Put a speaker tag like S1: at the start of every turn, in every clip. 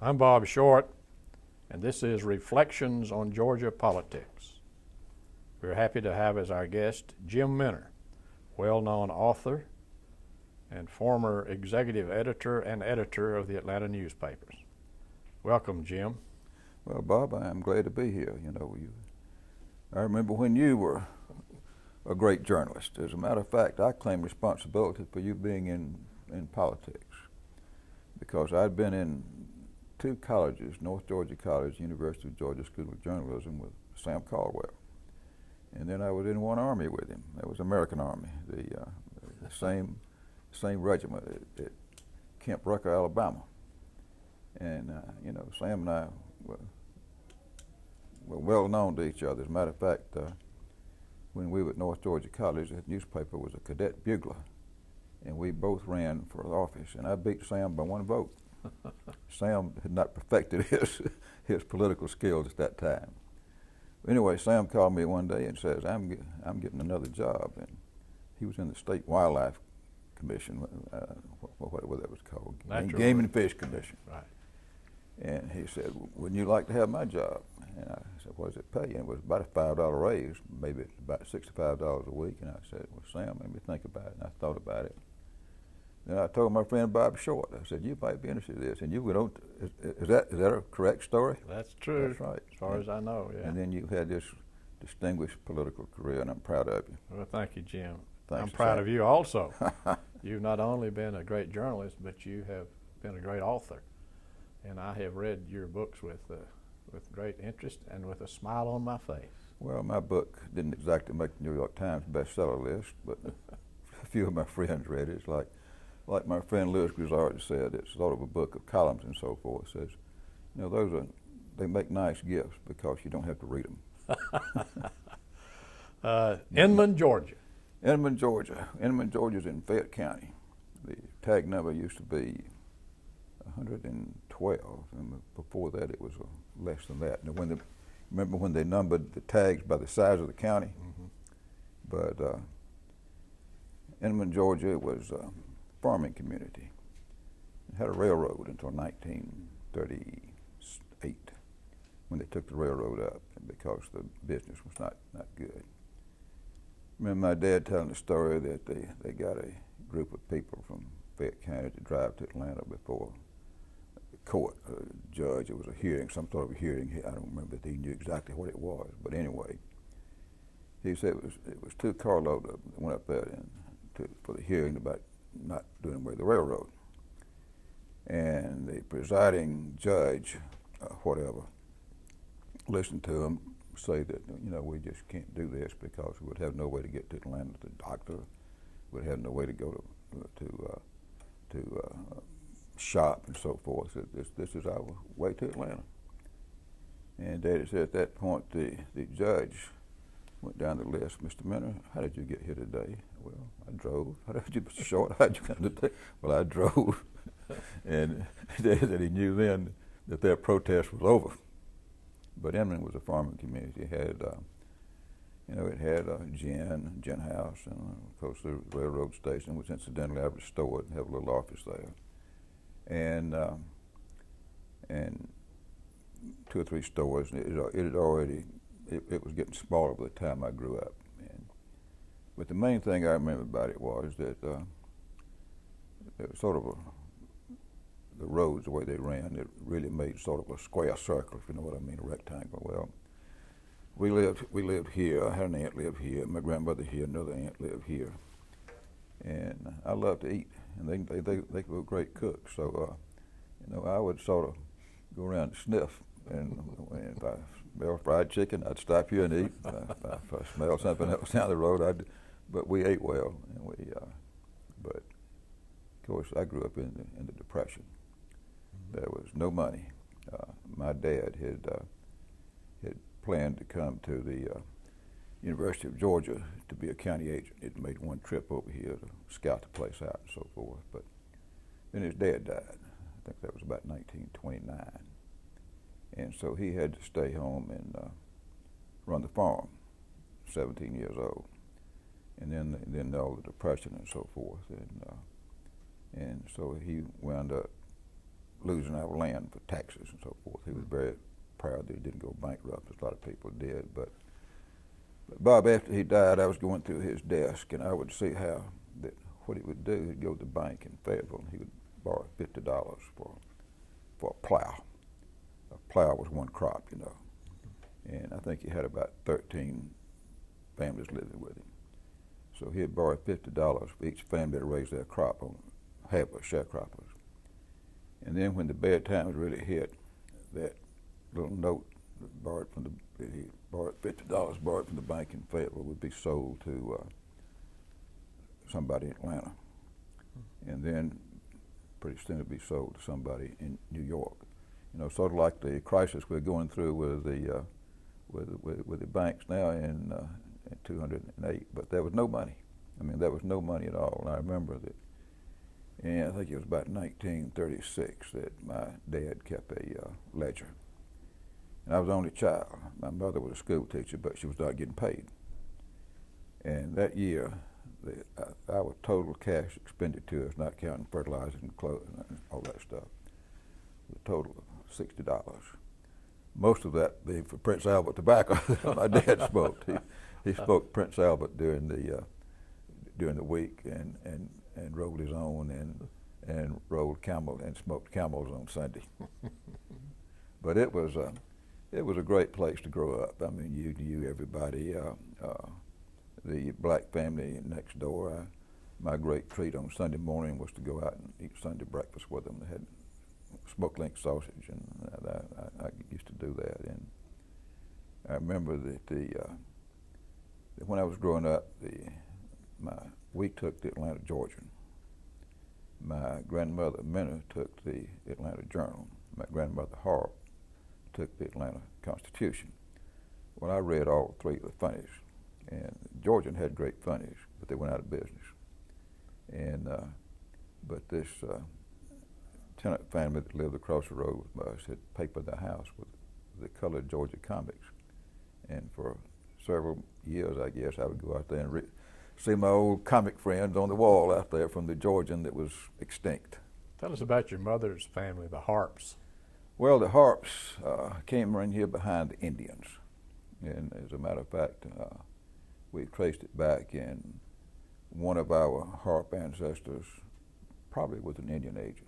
S1: I'm Bob Short, and this is Reflections on Georgia Politics. We're happy to have as our guest Jim Minner, well-known author and former executive editor and editor of the Atlanta newspapers. Welcome, Jim.
S2: Well, Bob, I'm glad to be here. I remember when you were a great journalist. As a matter of fact, I claim responsibility for you being in politics, because I'd been in two colleges, North Georgia College, University of Georgia School of Journalism with Sam Caldwell. And then I was in one army with him. That was American Army, the same regiment at Camp Rucker, Alabama. And Sam and I were well known to each other. As a matter of fact, when we were at North Georgia College, that newspaper was a cadet bugler, and we both ran for office, and I beat Sam by one vote. Sam had not perfected his political skills at that time. Anyway, Sam called me one day and says, I'm getting another job. And he was in the State Wildlife Commission, whatever that was called, Game and Fish Commission.
S1: Right.
S2: And he said, wouldn't you like to have my job? And I said, what does it pay? And it was about a $5 raise, maybe about $65 a week. And I said, well, Sam, let me think about it. And I thought about it. Then I told my friend Bob Short, I said, you might be interested in this. And you went on, is that a correct story?
S1: That's true.
S2: That's right.
S1: As far as I know, yeah.
S2: And then you had this distinguished political career, and I'm proud of you.
S1: Well, thank you, Jim.
S2: Thanks,
S1: I'm proud
S2: Sam.
S1: of you also. You've not only been a great journalist, but you have been a great author. And I have read your books with great interest and with a smile on my face.
S2: Well, my book didn't exactly make the New York Times bestseller list, but a few of my friends read it. It's like my friend Lewis Grizzard said, it's sort of a book of columns and so forth. It says, they make nice gifts because you don't have to read them.
S1: Inman, Georgia.
S2: Inman, Georgia. Inman, Georgia's in Fayette County. The tag number used to be 112, and before that it was less than that. And remember when they numbered the tags by the size of the county? Mm-hmm. But Inman, Georgia was a farming community. It had a railroad until 1938, when they took the railroad up, because the business was not good. I remember my dad telling the story that they got a group of people from Fayette County to drive to Atlanta before the court, judge. It was a hearing, some sort of a hearing. I don't remember if he knew exactly what it was, but anyway, he said it was two carloads that went up there for the hearing about not doing away with the railroad. And the presiding judge, whatever, listened to him say that, we just can't do this because we would have no way to get to Atlanta to the doctor. We'd have no way to go to shop and so forth. So this is our way to Atlanta. And Daddy said at that point, the judge went down the list. Mr. Minner, how did you get here today? Well, I drove. How did you, Mr. Short, how did you come today? Well, I drove. And Daddy said he knew then that their protest was over. But Inman was a farming community. It had, it had a gin house, and of course the railroad station, which incidentally I restored and have a little office there. And 2 or 3 stores. It was getting smaller by the time I grew up. But the main thing I remember about it was that it was sort of the roads, the way they ran, it really made sort of a square circle, if you know what I mean, a rectangle. Well, we lived here. I had an aunt live here. My grandmother here. Another aunt lived here. And I loved to eat, and they were great cooks. So, I would sort of go around and sniff. And if I smelled fried chicken, I'd stop here and eat. If I smelled something else down the road, but we ate well. And but of course, I grew up in the Depression. There was no money. My dad had planned to come to the University of Georgia to be a county agent. He'd made one trip over here to scout the place out and so forth. But then his dad died. I think that was about 1929. And so he had to stay home and run the farm, 17 years old. And then all the Depression and so forth. And so he wound up losing our land for taxes and so forth. He was very proud that he didn't go bankrupt, as a lot of people did. But Bob, after he died, I was going through his desk, and I would see how that what he would do. He'd go to the bank in Fayetteville, and he would borrow $50 for a plow. A plow was one crop, you know, and I think he had about 13 families living with him. So he'd borrow $50 for each family to raise their crop on half of sharecroppers. And then when the bad times really hit, that little note that he borrowed $50 borrowed from the bank in Fayetteville would be sold to somebody in Atlanta, and then pretty soon it'd be sold to somebody in New York. You know, sort of like the crisis we're going through with the banks now in 2008. But there was no money. I mean, there was no money at all. And I remember that. And I think it was about 1936 that my dad kept a ledger. And I was the only child. My mother was a school teacher, but she was not getting paid. And that year, our total cash expenditures, not counting fertilizer and clothes and all that stuff, was a total of $60. Most of that being for Prince Albert tobacco that my dad smoked. He smoked Prince Albert during the week and rolled his own and rolled Camel and smoked Camels on Sunday. But it was a great place to grow up. I mean, you knew everybody. The black family next door. My great treat on Sunday morning was to go out and eat Sunday breakfast with them. They had smoked link sausage, and I used to do that. And I remember that when I was growing up, we took the Atlanta Georgian. My grandmother Minna took the Atlanta Journal. My grandmother Harp took the Atlanta Constitution. Well, I read all three of the funnies, and Georgian had great funnies, but they went out of business. And but this tenant family that lived across the road with us had papered the house with the colored Georgia comics, and for several years, I guess, I would go out there and see my old comic friends on the wall out there from the Georgian that was extinct.
S1: Tell us about your mother's family, the Harps.
S2: Well, the Harps came in here behind the Indians, and as a matter of fact, we traced it back, and one of our Harp ancestors probably was an Indian agent.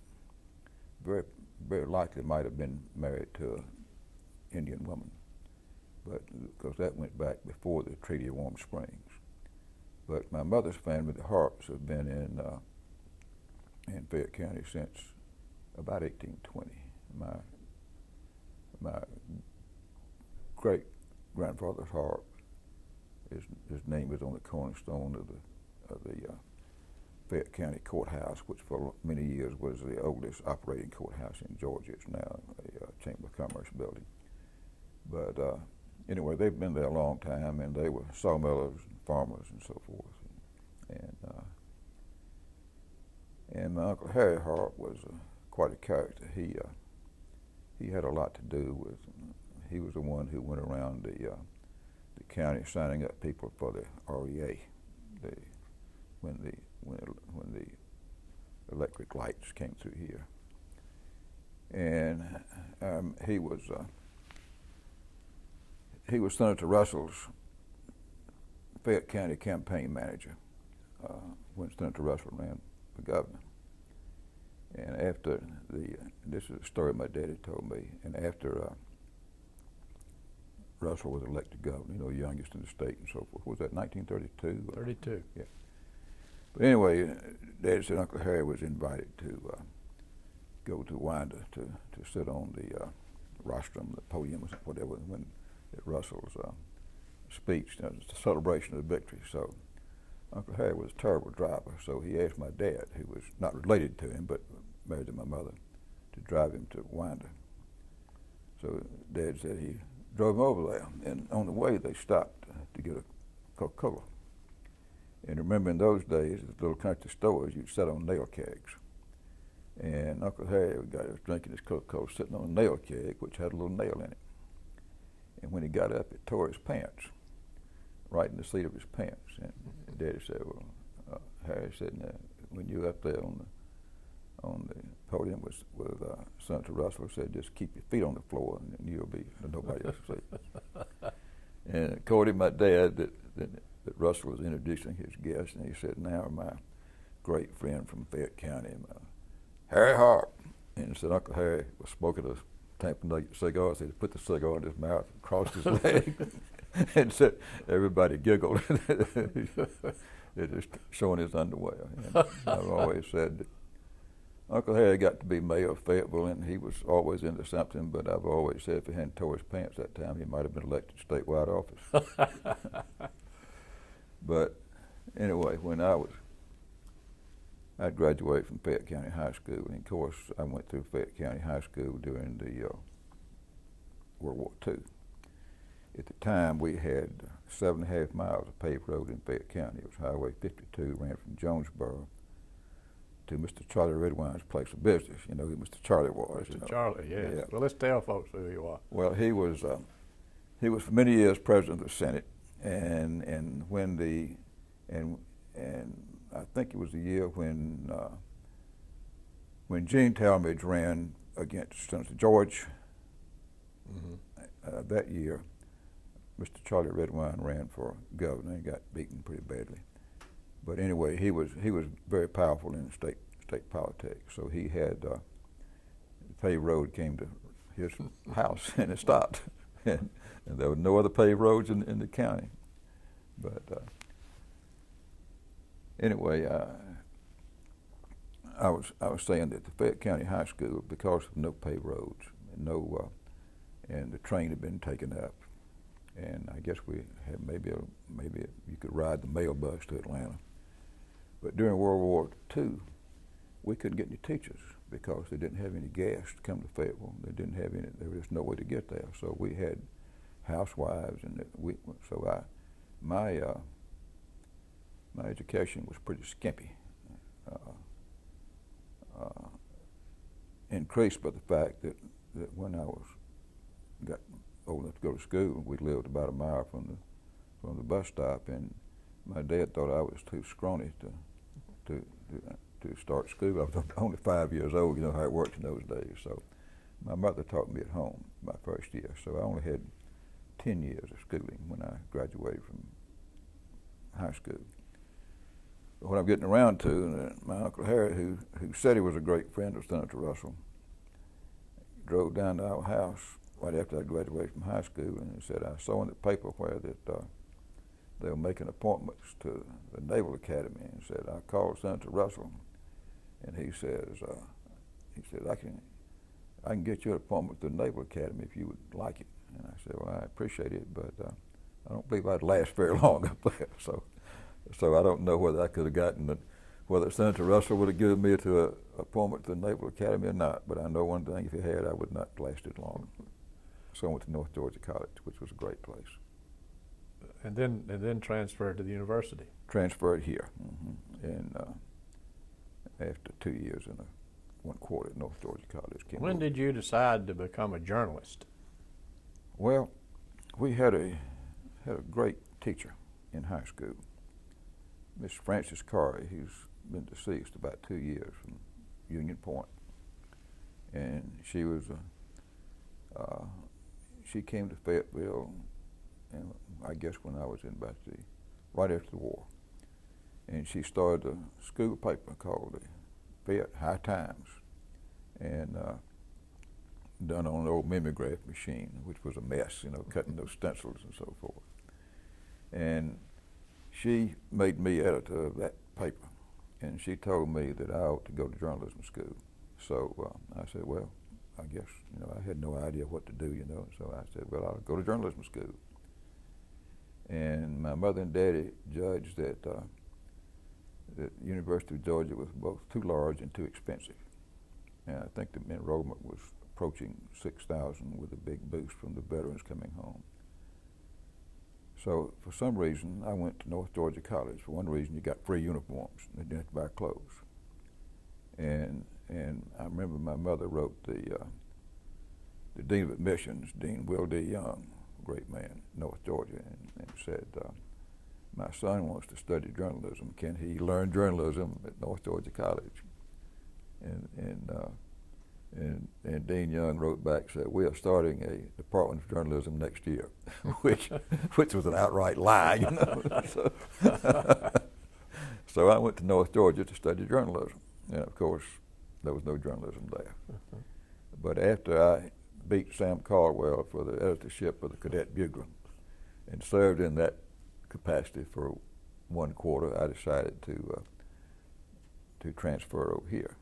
S2: Very, very likely might have been married to an Indian woman, but because that went back before the Treaty of Warm Springs. But my mother's family, the Harps, have been in Fayette County since about 1820. My great grandfather's Harp, his name is on the cornerstone of the Fayette County Courthouse, which for many years was the oldest operating courthouse in Georgia. It's now a Chamber of Commerce building. But anyway, they've been there a long time, and they were sawmillers and farmers and so forth. And my Uncle Harry Harp was quite a character. He had a lot to do with. He was the one who went around the county signing up people for the REA. When the electric lights came through here, and he was Senator Russell's Fayette County campaign manager when Senator Russell ran for governor. And after this is a story my daddy told me, and after Russell was elected governor, you know, youngest in the state and so forth. Was that 1932?
S1: 32.
S2: Yeah. But anyway, Dad said Uncle Harry was invited to go to Winder to sit on the rostrum, the podium, or whatever, when at Russell's speech. It was a celebration of victory. So Uncle Harry was a terrible driver, so he asked my dad, who was not related to him but married to my mother, to drive him to Winder. So Dad said he drove him over there, and on the way they stopped to get a Coca-Cola. And remember, in those days, at little country stores, you'd sit on nail kegs. And Uncle Harry was drinking his Coca-Cola sitting on a nail keg, which had a little nail in it. And when he got up, it tore his pants, right in the seat of his pants. And Daddy said, well, Harry said, now, when you're up there on the podium with Senator Russell, said, just keep your feet on the floor and you'll be, nobody else will see you. And according to my dad, that Russell was introducing his guest, and he said, now my great friend from Fayette County, Harry Harp. And said Uncle Harry was smoking a Tampa cigar, so he put the cigar in his mouth and crossed his leg. And said, everybody giggled. They're just showing his underwear. And I've always said that Uncle Harry got to be mayor of Fayetteville, and he was always into something, but I've always said if he hadn't tore his pants that time, he might have been elected to statewide office. But anyway, when I graduated from Fayette County High School, and of course I went through Fayette County High School during the World War II. At the time, we had 7.5 miles of paved road in Fayette County. It was Highway 52, ran from Jonesboro to Mr. Charlie Redwine's place of business. You know who Mr. Charlie was.
S1: Mr. Charlie, yes. Yeah. Well, let's tell folks who he was.
S2: Well, he was for many years president of the Senate, and when I think it was the year when Gene Talmadge ran against Senator George. Mm-hmm. That year, Mr. Charlie Redwine ran for governor and got beaten pretty badly. But anyway, he was very powerful in state politics. So he had the paved road came to his house and it stopped, and there were no other paved roads in the county. But anyway, I was saying that the Fayette County High School, because of no paved roads and and the train had been taken up, and I guess we had maybe you could ride the mail bus to Atlanta. But during World War II, we couldn't get any teachers because they didn't have any gas to come to Fayetteville. There was just no way to get there. So we had housewives, and my education was pretty skimpy. Increased by the fact that when I got old enough to go to school, we lived about a mile from the bus stop, and my dad thought I was too scrawny to start school. I was only 5 years old. You know how it worked in those days. So my mother taught me at home my first year. So I only had 10 years of schooling when I graduated from high school. But what I'm getting around to, my Uncle Harry, who said he was a great friend of Senator Russell, drove down to our house right after I graduated from high school, and he said, I saw in the paper where that they were making appointments to the Naval Academy, and said, I called Senator Russell, and he said, I can get you an appointment to the Naval Academy if you would like it. And I said, well, I appreciate it, but I don't believe I'd last very long up there. So I don't know whether I could have gotten whether Senator Russell would have given me to an appointment to the Naval Academy or not. But I know one thing: if he had, I would not have lasted long. So I went to North Georgia College, which was a great place.
S1: And then transferred to the university.
S2: Transferred here, and after 2 years and 1/4 at North Georgia College.
S1: When did you decide to become a journalist?
S2: Well, we had a great teacher in high school, Miss Frances Corey, who's been deceased about 2 years from Union Point, and she was she came to Fayetteville, and I guess when I was in right after the war, and she started a school paper called the Fayette High Times, and done on an old mimeograph machine, which was a mess, cutting those stencils and so forth. And she made me editor of that paper, and she told me that I ought to go to journalism school. So I said, well, I guess, I had no idea what to do, so I said, well, I'll go to journalism school. And my mother and daddy judged that the University of Georgia was both too large and too expensive. And I think the enrollment was approaching 6,000 with a big boost from the veterans coming home. So for some reason, I went to North Georgia College. For one reason, you got free uniforms, and you didn't have to buy clothes. And I remember my mother wrote the Dean of Admissions, Dean Will D. Young, a great man, North Georgia, and said, my son wants to study journalism. Can he learn journalism at North Georgia College? And Dean Young wrote back, said, "We are starting a Department of Journalism next year," which was an outright lie, you know. So I went to North Georgia to study journalism, and of course there was no journalism there. But after I beat Sam Caldwell for the editorship of the Cadet Bugler and served in that capacity for 1 quarter, I decided to transfer over here,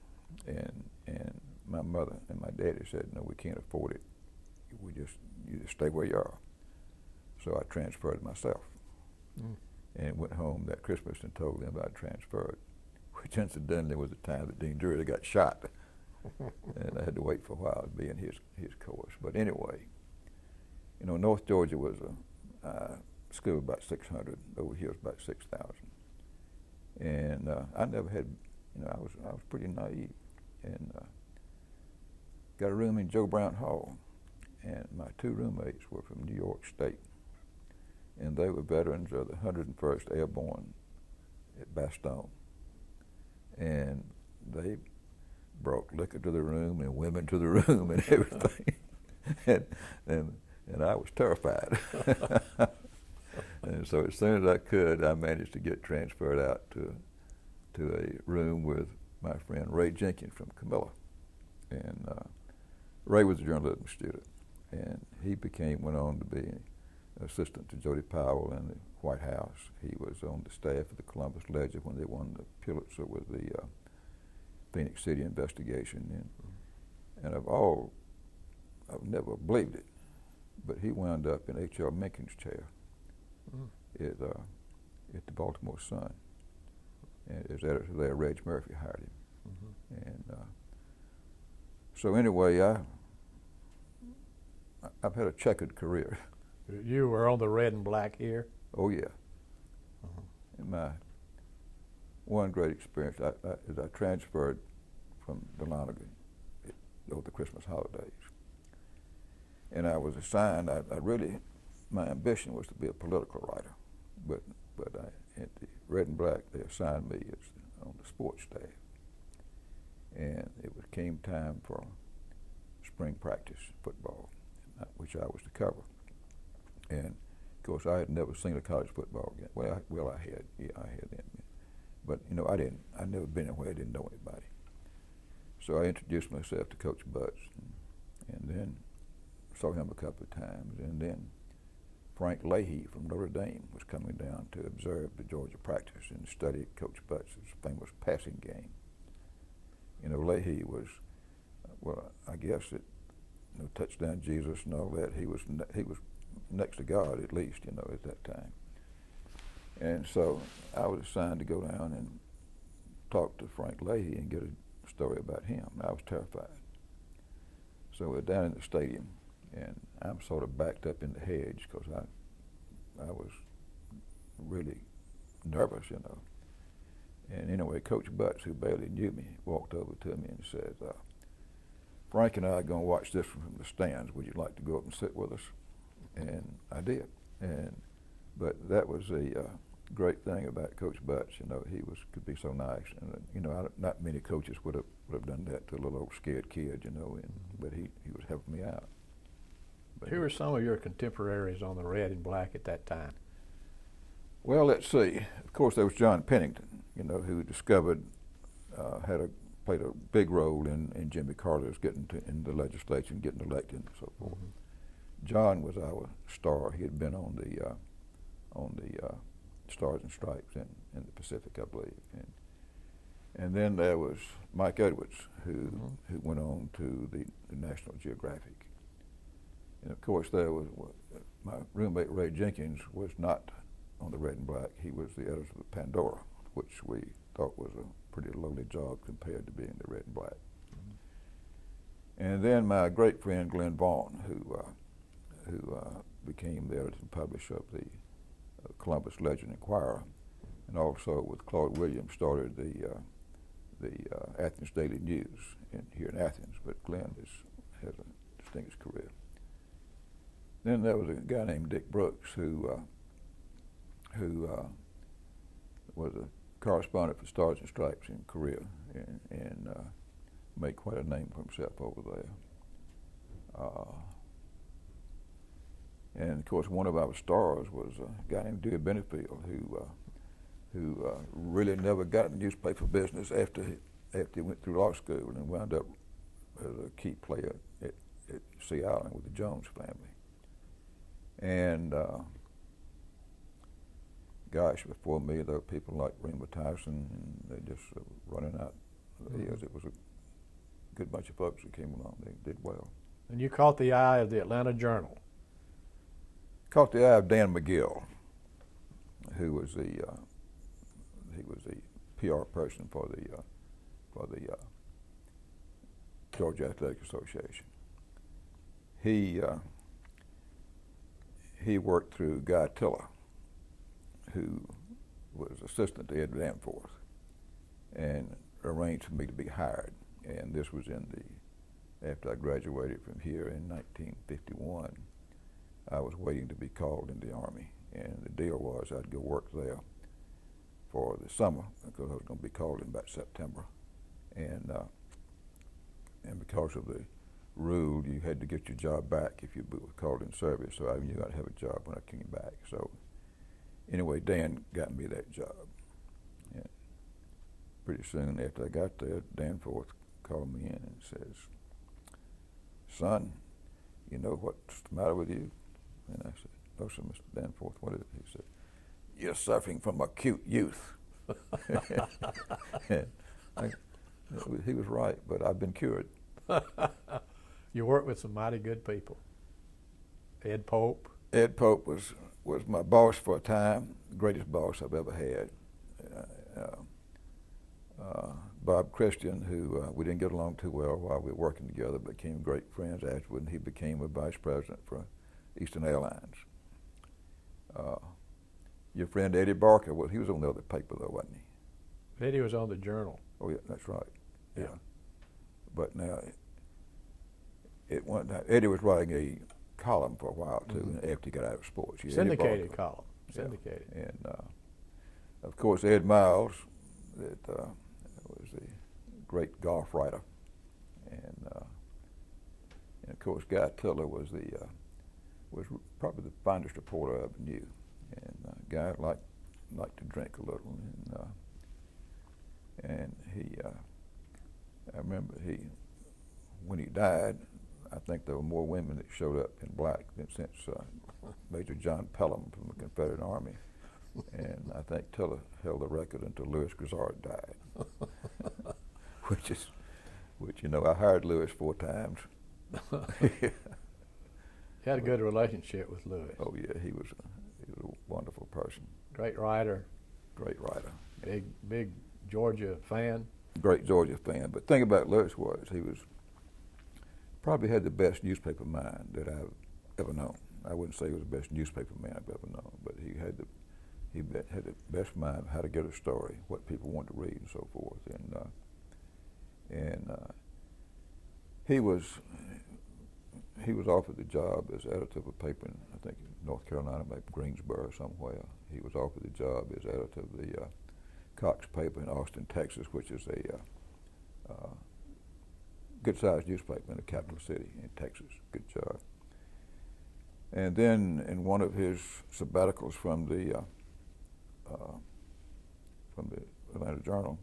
S2: and my mother and my daddy said, "No, we can't afford it. You just stay where you are." So I transferred myself, and went home that Christmas and told them I transferred, which incidentally was the time that Dean Drury got shot, and I had to wait for a while to be in his course. But anyway, you know, North Georgia was a school of about 600. Over here was about 6,000, and I never had, you know, I was pretty naive, and got a room in Joe Brown Hall, and my 2 roommates were from New York State, and they were veterans of the 101st Airborne at Bastogne, and they brought liquor to the room and women to the room and everything, and I was terrified. And so as soon as I could, I managed to get transferred out to a room with my friend Ray Jenkins from Camilla, and Ray was a journalism student, and he went on to be assistant to Jody Powell in the White House. He was on the staff of the Columbus Ledger when they won the Pulitzer with the Phoenix City investigation, and I've never believed it, but he wound up in H.L. Mencken's chair at the Baltimore Sun, and as editor there, Reg Murphy hired him, and so anyway, I've had a checkered career.
S1: You were on the red and black here?
S2: Oh yeah. And my one great experience is I transferred from Dahlonega over the Christmas holidays, and I was assigned. My ambition was to be a political writer, but at the red and black they assigned me on the sports staff, and it came time for spring practice football, which I was to cover. And of course, I had never seen a college football game. Well, I had. Yeah, I had then. But you know, I'd never been anywhere. I didn't know anybody. So I introduced myself to Coach Butts, and then saw him a couple of times. And then Frank Leahy from Notre Dame was coming down to observe the Georgia practice and study Coach Butts' famous passing game. You know, Leahy was, well, I guess it, you know, touchdown Jesus and all that. He was next to God, at least, you know, at that time. And so I was assigned to go down and talk to Frank Leahy and get a story about him. I was terrified. So we're down in the stadium, and I'm sort of backed up in the hedge because I was really nervous, you know. And anyway, Coach Butts, who barely knew me, walked over to me and said, "Frank and I are going to watch this from the stands. Would you like to go up and sit with us?" And I did. But that was a great thing about Coach Butts. You know, could be so nice, and you know, not many coaches would have done that to a little old scared kid, you know. But he was helping me out. But
S1: who were some of your contemporaries on the red and black at that time?
S2: Well, let's see. Of course, there was John Pennington, you know, who discovered played a big role in Jimmy Carter's getting in the legislature and getting elected and so forth. John was our star. He had been on the Stars and Stripes in the Pacific, I believe. And then there was Mike Edwards, who went on to the National Geographic. And of course, there was my roommate Ray Jenkins was not on the red and black. He was the editor of Pandora, which we thought was a pretty lowly job compared to being the red and black. And then my great friend Glenn Vaughn, who became the editor and publisher of the Columbus Legend Inquirer, and also with Claude Williams started the Athens Daily News here in Athens. But Glenn has a distinguished career. Then there was a guy named Dick Brooks who was a correspondent for Stars and Stripes in Korea, and made quite a name for himself over there. And of course, one of our stars was a guy named Dewey Benefield, who really never got in the newspaper business after he went through law school and wound up as a key player at Sea Island with the Jones family. And gosh, before me, there were people like Reba Tyson, and they just running out of the ears. It was a good bunch of folks that came along. They did well.
S1: And you caught the eye of the Atlanta Journal.
S2: Caught the eye of Dan McGill, who was the PR person for the Georgia Athletic Association. He worked through Guy Tiller, who was assistant to Ed Danforth, and arranged for me to be hired. And this was after I graduated from here in 1951. I was waiting to be called in the Army, and the deal was I'd go work there for the summer because I was going to be called in about September, and because of the rule, you had to get your job back if you were called in service. So I knew I'd have a job when I came back. So anyway, Dan got me that job. And pretty soon after I got there, Danforth called me in and says, "Son, you know what's the matter with you?" And I said, "No, sir, Mr. Danforth, what is it?" He said, "You're suffering from acute youth." He was right, but I've been cured.
S1: You worked with some mighty good people. Ed Pope.
S2: Ed Pope was my boss for a time, the greatest boss I've ever had. Bob Christian, who we didn't get along too well while we were working together, became great friends afterward, and he became a vice president for Eastern Airlines. Your friend Eddie Barker, well, he was on the other paper though, wasn't he?
S1: Eddie was on the Journal.
S2: Oh yeah, that's right.
S1: Yeah.
S2: But now, Eddie was writing a column for a while too, after he got out of sports.
S1: Syndicated column. Syndicated.
S2: Yeah. And of course, Ed Miles, that was a great golf writer, and of course, Guy Tiller was probably the finest reporter I ever knew. And Guy liked to drink a little, and I remember when he died, I think there were more women that showed up in black than since Major John Pelham from the Confederate Army. And I think Tiller held the record until Lewis Grizzard died, which I hired Lewis 4 times.
S1: You had a good relationship with Lewis.
S2: Oh yeah, he was a wonderful person.
S1: Great writer.
S2: Great writer.
S1: Big Georgia fan.
S2: Great Georgia fan. But the thing about Lewis was he probably had the best newspaper mind that I've ever known. I wouldn't say he was the best newspaper man I've ever known, but he had the best mind of how to get a story, what people wanted to read, and so forth. And he was offered the job as editor of a paper in, I think, North Carolina, maybe Greensboro somewhere. He was offered the job as editor of the Cox paper in Austin, Texas, which is a good-sized newspaper in the capital city in Texas. Good job. And then in one of his sabbaticals from the Atlanta Journal,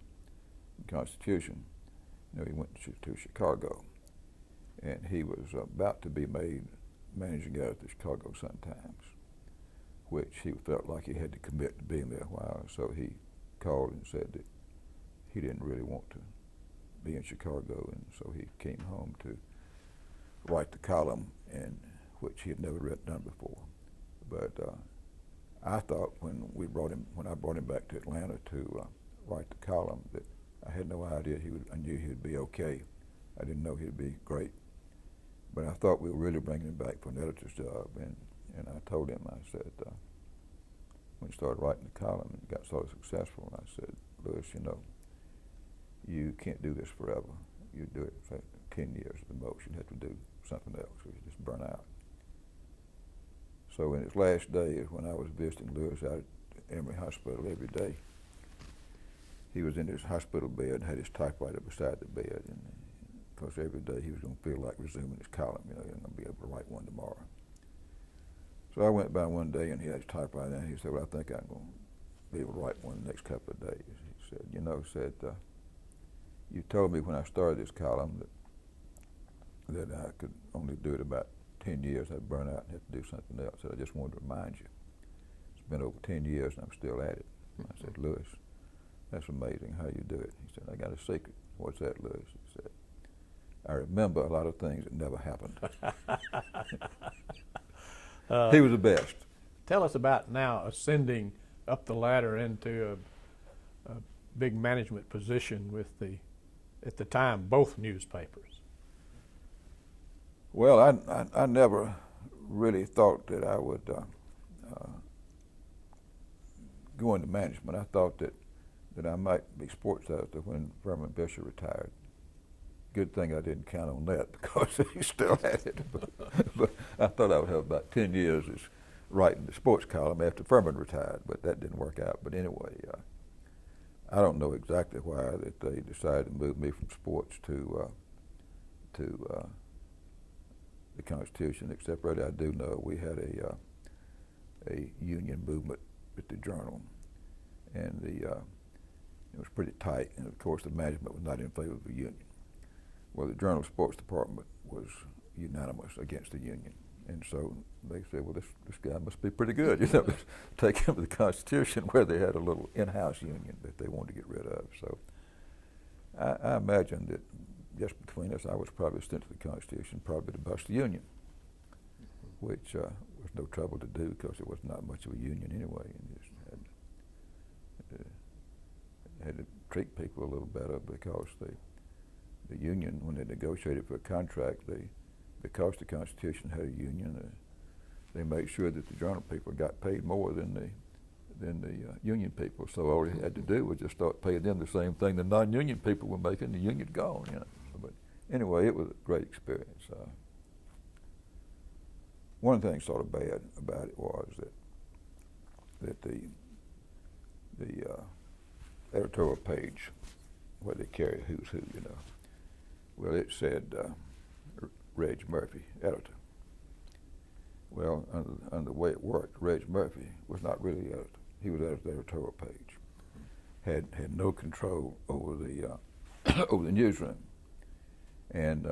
S2: Constitution, he went to Chicago, and he was about to be made managing editor of the Chicago Sun-Times, which he felt like he had to commit to being there a while. So he called and said that he didn't really want to be in Chicago, and so he came home to write the column, and which he had never done before. But I thought when I brought him back to Atlanta to write the column, that I had no idea I knew he'd be okay. I didn't know he'd be great. But I thought we were really bringing him back for an editor's job, and I told him, I said, when he started writing the column and got sort of successful, I said, "Lewis, you can't do this forever. You do it for 10 years at the most. You have to do something else, or you just burn out." So in his last days, when I was visiting Lewis out at Emory Hospital every day, he was in his hospital bed and had his typewriter beside the bed, and because every day he was going to feel like resuming his column. You know, he was going to be able to write one tomorrow. So I went by one day and he had his typewriter and he said, well, I think I'm going to be able to write one the next couple of days. He said, you know, you told me when I started this column that I could only do it about 10 years. I'd burn out and have to do something else. So I just wanted to remind you. It's been over 10 years and I'm still at it. I said, Lewis, that's amazing how you do it. He said, I got a secret. What's that, Lewis? He said, I remember a lot of things that never happened. He was the best.
S1: Tell us about now ascending up the ladder into a big management position with at the time, both newspapers.
S2: Well, I never really thought that I would go into management. I thought that I might be sports editor when Herman Talmadge retired. Good thing I didn't count on that because he still had it. But I thought I would have about 10 years as writing the sports column after Herman retired, but that didn't work out. But anyway, I don't know exactly why that they decided to move me from sports to the Constitution, except really I do know we had a union movement at the Journal, and it was pretty tight, and of course the management was not in favor of the union. Well, the Journal Sports Department was unanimous against the union, and so they said, well, this guy must be pretty good, you know, let's take him to the Constitution, where they had a little in-house union that they wanted to get rid of. So I imagine that just between us, I was probably sent to the Constitution probably to bust the union, which was no trouble to do because it was not much of a union anyway, and just had to treat people a little better because the union, when they negotiated for a contract, because the Constitution had a union, they made sure that the Journal people got paid more than the union people. So all they had to do was just start paying them the same thing the non-union people were making. The union gone, you know. But anyway, it was a great experience. One thing sort of bad about it was that the editorial page where they carry who's who, you know. Well, it said Reg Murphy, editor. Well, under the way it worked, Reg Murphy was not really the editor. He was editor of the editorial page. Had no control over the over the newsroom, and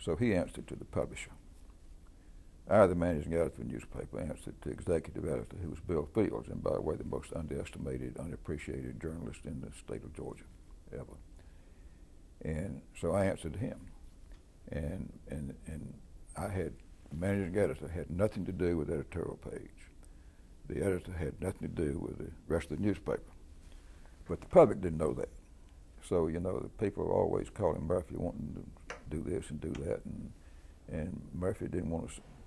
S2: so he answered to the publisher. I, the managing editor of the newspaper, answered to executive editor, who was Bill Fields, and by the way, the most underestimated, unappreciated journalist in the state of Georgia ever. And so I answered to him, and I had, the managing editor had nothing to do with the editorial page. The editor had nothing to do with the rest of the newspaper. But the public didn't know that. So, you know, the people were always calling Murphy wanting to do this and do that, and Murphy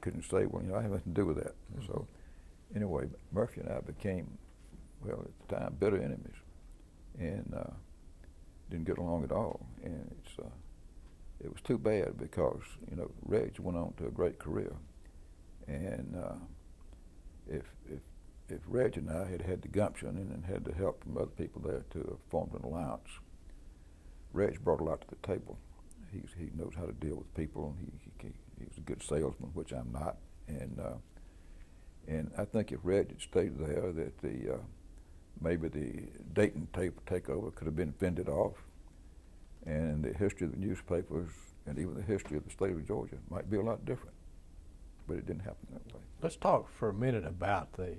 S2: couldn't say, well, you know, I have nothing to do with that. Mm-hmm. So anyway, Murphy and I became, well, at the time, bitter enemies, and didn't get along at all. And it was too bad because, you know, Reg went on to a great career, and if Reg and I had the gumption and had the help from other people there to have formed an alliance, Reg brought a lot to the table. He knows how to deal with people. He's a good salesman, which I'm not, and I think if Reg had stayed there, that maybe the Dayton takeover could have been fended off, and the history of the newspapers and even the history of the state of Georgia might be a lot different. But it didn't happen that way.
S1: Let's talk for a minute about the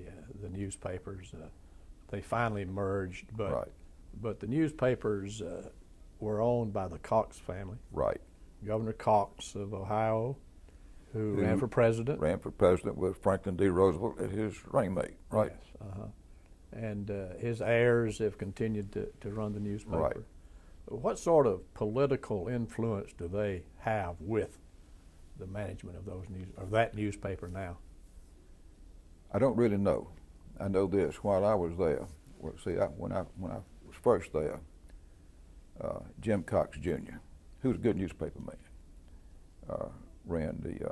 S1: newspapers. They finally merged, but the newspapers were owned by the Cox family.
S2: Right.
S1: Governor Cox of Ohio, who ran for president.
S2: Ran for president with Franklin D. Roosevelt as his running mate. Right.
S1: Yes. And his heirs have continued to run the newspaper.
S2: Right.
S1: What sort of political influence do they have with the management of that newspaper now?
S2: I don't really know. I know this. While I was there, well, see, when I was first there, Jim Cox Jr., who was a good newspaper man, ran the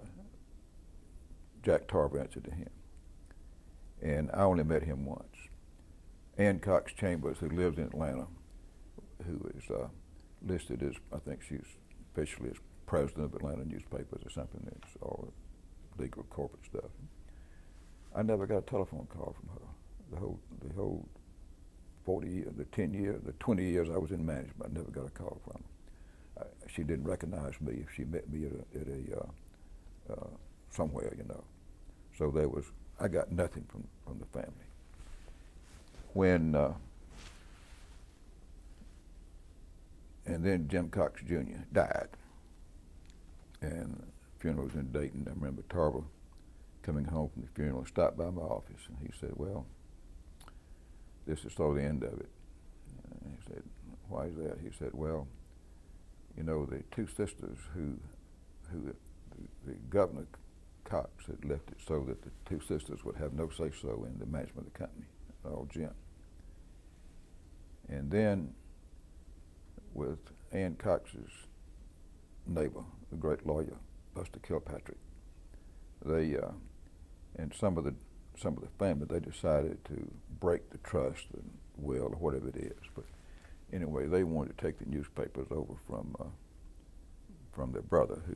S2: Jack Tarver answer to him, and I only met him once. Ann Cox Chambers, who lives in Atlanta, who is listed as, I think she's officially as president of Atlanta newspapers or something. It's all legal corporate stuff. I never got a telephone call from her. The whole 40 years, the 10 years, the 20 years I was in management, I never got a call from her. She didn't recognize me if she met me at a somewhere, you know. So I got nothing from the family. When and then Jim Cox Jr. died, and the funeral was in Dayton. I remember Tarver coming home from the funeral and stopped by my office, and he said, "Well, this is sort of the end of it." And he said, "Why is that?" He said, "Well, you know, the two sisters who the governor Cox had left it so that the two sisters would have no say-so in the management of the company, all Jim. And then with Ann Cox's neighbor, the great lawyer, Buster Kilpatrick, they and some of the family, they decided to break the trust and will or whatever it is. But anyway, they wanted to take the newspapers over from their brother, who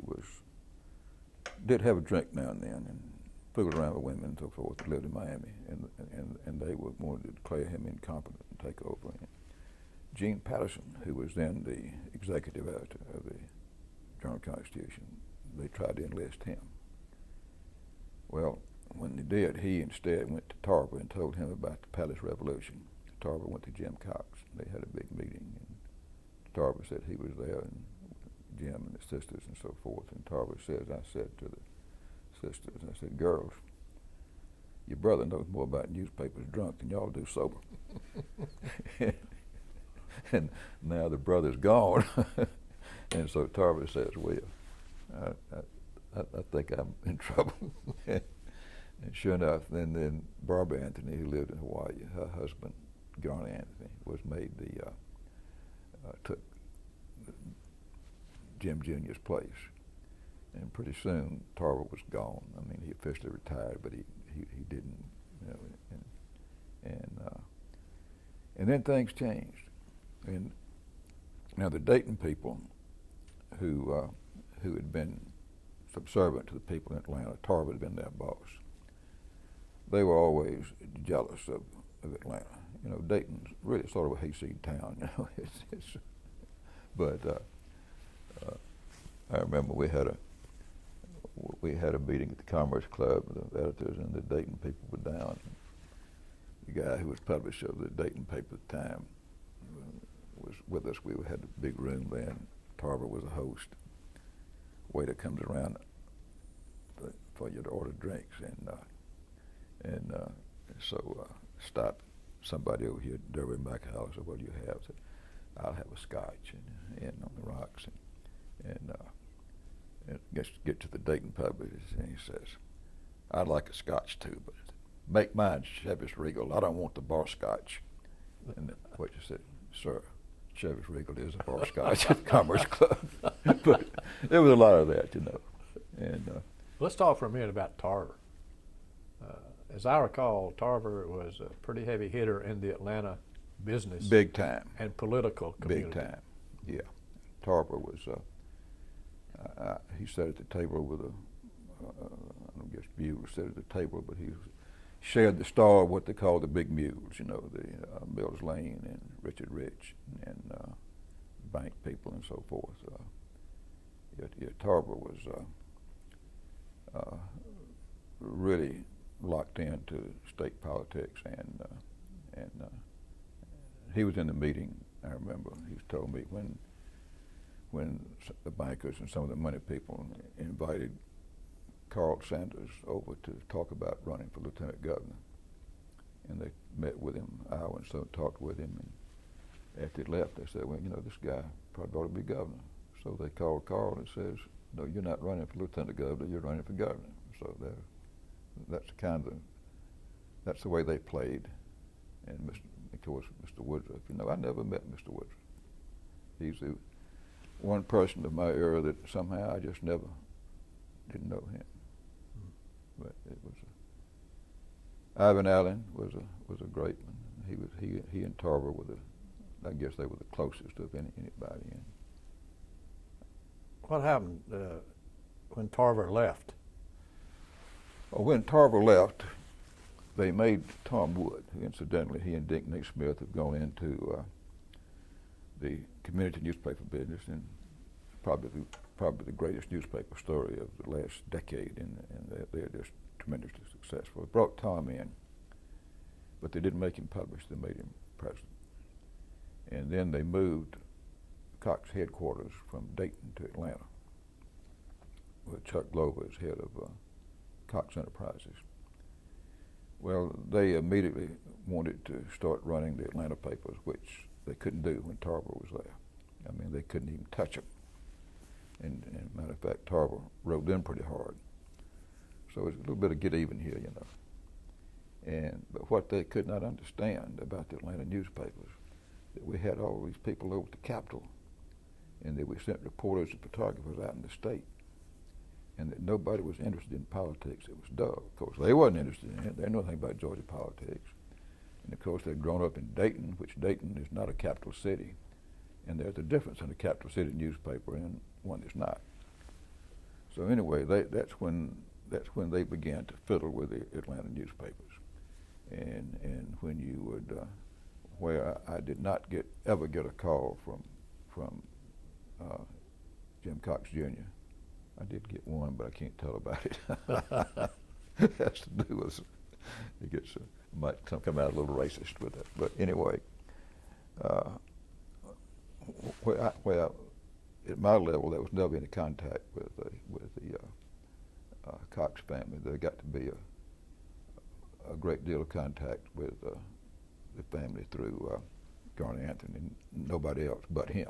S2: did have a drink now and then and fooled around with women and so forth, that lived in Miami, and they wanted to declare him incompetent and take over. And Gene Patterson, who was then the executive editor of the Journal-Constitution, they tried to enlist him. Well, when they did, he instead went to Tarver and told him about the Palace Revolution. Tarver went to Jim Cox. They had a big meeting, and Tarver said he was there, and Jim and the sisters and so forth. And Tarver says, I said to the sisters, I said, "Girls, your brother knows more about newspapers drunk than y'all do sober." And now the brother's gone. And so Tarver says, "Well, I think I'm in trouble." And sure enough, then Barbara Anthony, who lived in Hawaii, her husband, Garner Anthony, was made took Jim Jr.'s place. And pretty soon, Tarver was gone. I mean, he officially retired, but he didn't, you know, and then things changed. And now the Dayton people who had been subservient to the people in Atlanta, Tarver had been their boss. They were always jealous of Atlanta. You know, Dayton's really sort of a hayseed town, you know. But I remember we had a meeting at the Commerce Club, the editors and the Dayton people were down. The guy who was publisher of the Dayton paper at the time was with us. We had a big room then. Tarver was a host. Waiter comes around for you to order drinks, and so stopped somebody over here, Derby McAllister, said, "What do you have?" I said, "I'll have a scotch and on the rocks." And get to the Dayton pub, and he says, "I'd like a scotch too, but make mine Chevy's Regal. I don't want the bar scotch." And the waiter said, "Sir, Chevy's Regal is a bar scotch at the Commerce Club." But there was a lot of that, you know. And
S1: let's talk for a minute about Tarver. As I recall, Tarver was a pretty heavy hitter in the Atlanta business,
S2: big time,
S1: and political community.
S2: Big time, yeah. Tarver was. He sat at the table with I don't guess mules sat at the table, but he shared the star of what they call the big mules, you know, the Mills Lane and Richard Rich and bank people and so forth. Tarver was really locked into state politics, and he was in the meeting. I remember he told me when the bankers and some of the money people invited Carl Sanders over to talk about running for lieutenant governor, and they met with him an hour and so talked with him, and after he left, they said, "Well, you know, this guy probably ought to be governor." So they called Carl and says, "No, you're not running for lieutenant governor, you're running for governor." So that's the way they played. And of course, Mr. Woodruff, you know, I never met Mr. Woodruff. He's the one person of my era that somehow I just never didn't know him. But it was Ivan Allen was a great one. He and Tarver were I guess they were the closest of anybody. And
S1: What happened when Tarver left?
S2: Well, when Tarver left, they made Tom Wood, who incidentally he and Dick Smith have gone into the community newspaper business, and probably the greatest newspaper story of the last decade, and they're just tremendously successful. They brought Tom in, but they didn't make him publish, they made him president. And then they moved Cox headquarters from Dayton to Atlanta, with Chuck Glover as head of Cox Enterprises. Well, they immediately wanted to start running the Atlanta papers, which they couldn't do when Tarver was there. I mean, they couldn't even touch them. And matter of fact, Tarver rode them pretty hard. So it's a little bit of get even here, you know. But what they could not understand about the Atlanta newspapers, that we had all these people over at the Capitol, and that we sent reporters and photographers out in the state, and that nobody was interested in politics. It was Doug. Of course, they wasn't interested in it. They knew nothing about Georgia politics. And of course, they'd grown up in Dayton, which Dayton is not a capital city. And there's a difference in a capital city newspaper and one that's not. So anyway, that's when they began to fiddle with the Atlanta newspapers. And when you would, where I did not ever get a call from Jim Cox Jr. I did get one, but I can't tell about it. It has to do with, it gets, might come out a little racist with it. But anyway, where at my level, there was never any contact with the Cox family. There got to be a great deal of contact with the family through Garner Anthony, and nobody else but him.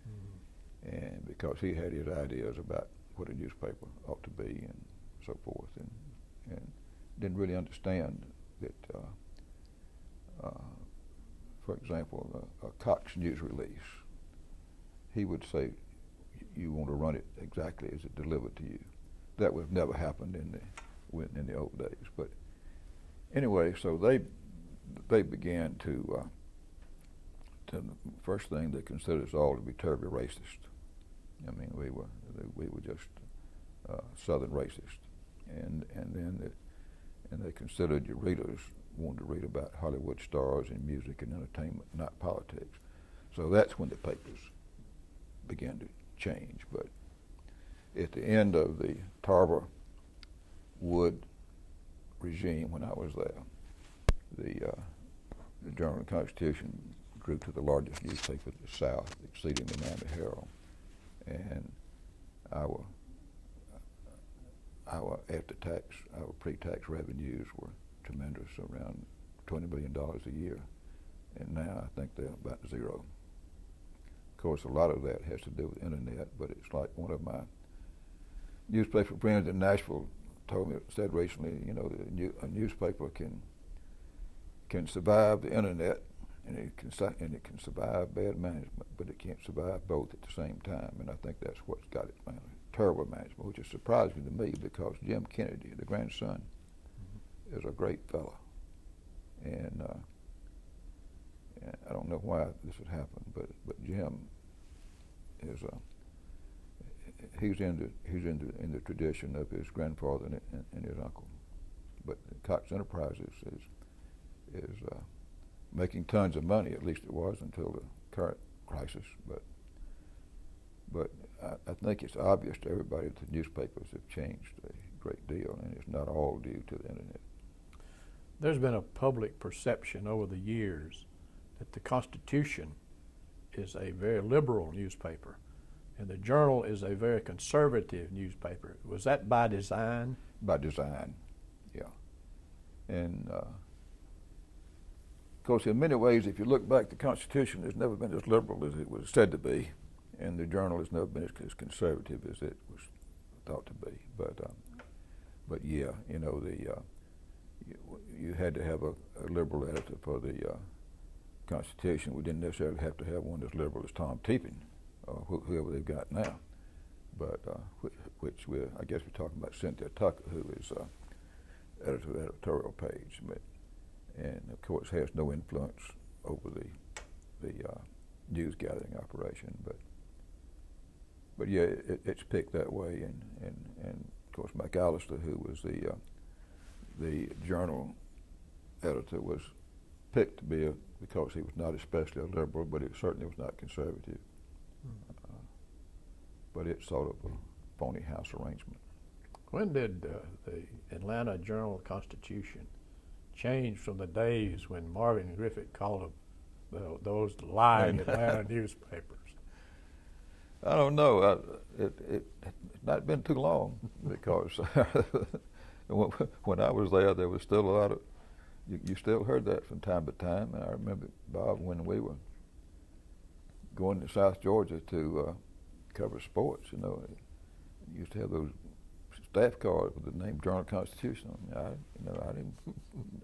S2: Mm-hmm. And because he had his ideas about what a newspaper ought to be and so forth, and didn't really understand that, for example, a Cox news release, he would say, you want to run it exactly as it delivered to you. That would have never happened in the old days. But anyway, so they began to the first thing they considered us all to be terribly racist. I mean, we were just Southern racist, and then they considered your readers wanted to read about Hollywood stars and music and entertainment, not politics. So that's when the papers began to change. But at the end of the Tarver Wood regime, when I was there, the Journal-Constitution grew to the largest newspaper in the South, exceeding the Miami Herald, and our after-tax, our pre-tax revenues were tremendous, around $20 million a year, and now I think they're about zero. Of course, a lot of that has to do with the internet, but it's like one of my newspaper friends in Nashville said recently, you know, a newspaper can survive the internet, and it can survive bad management, but it can't survive both at the same time. And I think that's what's got it, man. Terrible management, which is surprising to me because Jim Kennedy, the grandson, mm-hmm. is a great fellow, and I don't know why this has happened, but Jim is he's in the tradition of his grandfather and his uncle. But Cox Enterprises is making tons of money. At least it was until the current crisis. But I think it's obvious to everybody that the newspapers have changed a great deal, and it's not all due to the internet.
S1: There's been a public perception over the years that the Constitution is a very liberal newspaper, and the Journal is a very conservative newspaper. Was that by design?
S2: By design, yeah. And of course, in many ways, if you look back, the Constitution has never been as liberal as it was said to be, and the Journal has never been as conservative as it was thought to be. But yeah, you know, you had to have a liberal editor for the Constitution. We didn't necessarily have to have one as liberal as Tom Teeping, or whoever they've got now. But which I guess we're talking about Cynthia Tucker, who is editor of the editorial page, and of course has no influence over the news gathering operation. But but yeah, it's picked that way, and of course McAllister, who was the journal editor, was picked to be because he was not especially a liberal, but it certainly was not conservative. But it's sort of a phony house arrangement.
S1: When did the Atlanta Journal-Constitution change from the days when Marvin Griffith called them those lying Atlanta newspapers?
S2: I don't know. It's not been too long, because when I was there was still a lot of, you still heard that from time to time. And I remember, Bob, when we were going to South Georgia to cover sports, you used to have those staff cards with the name Journal-Constitution.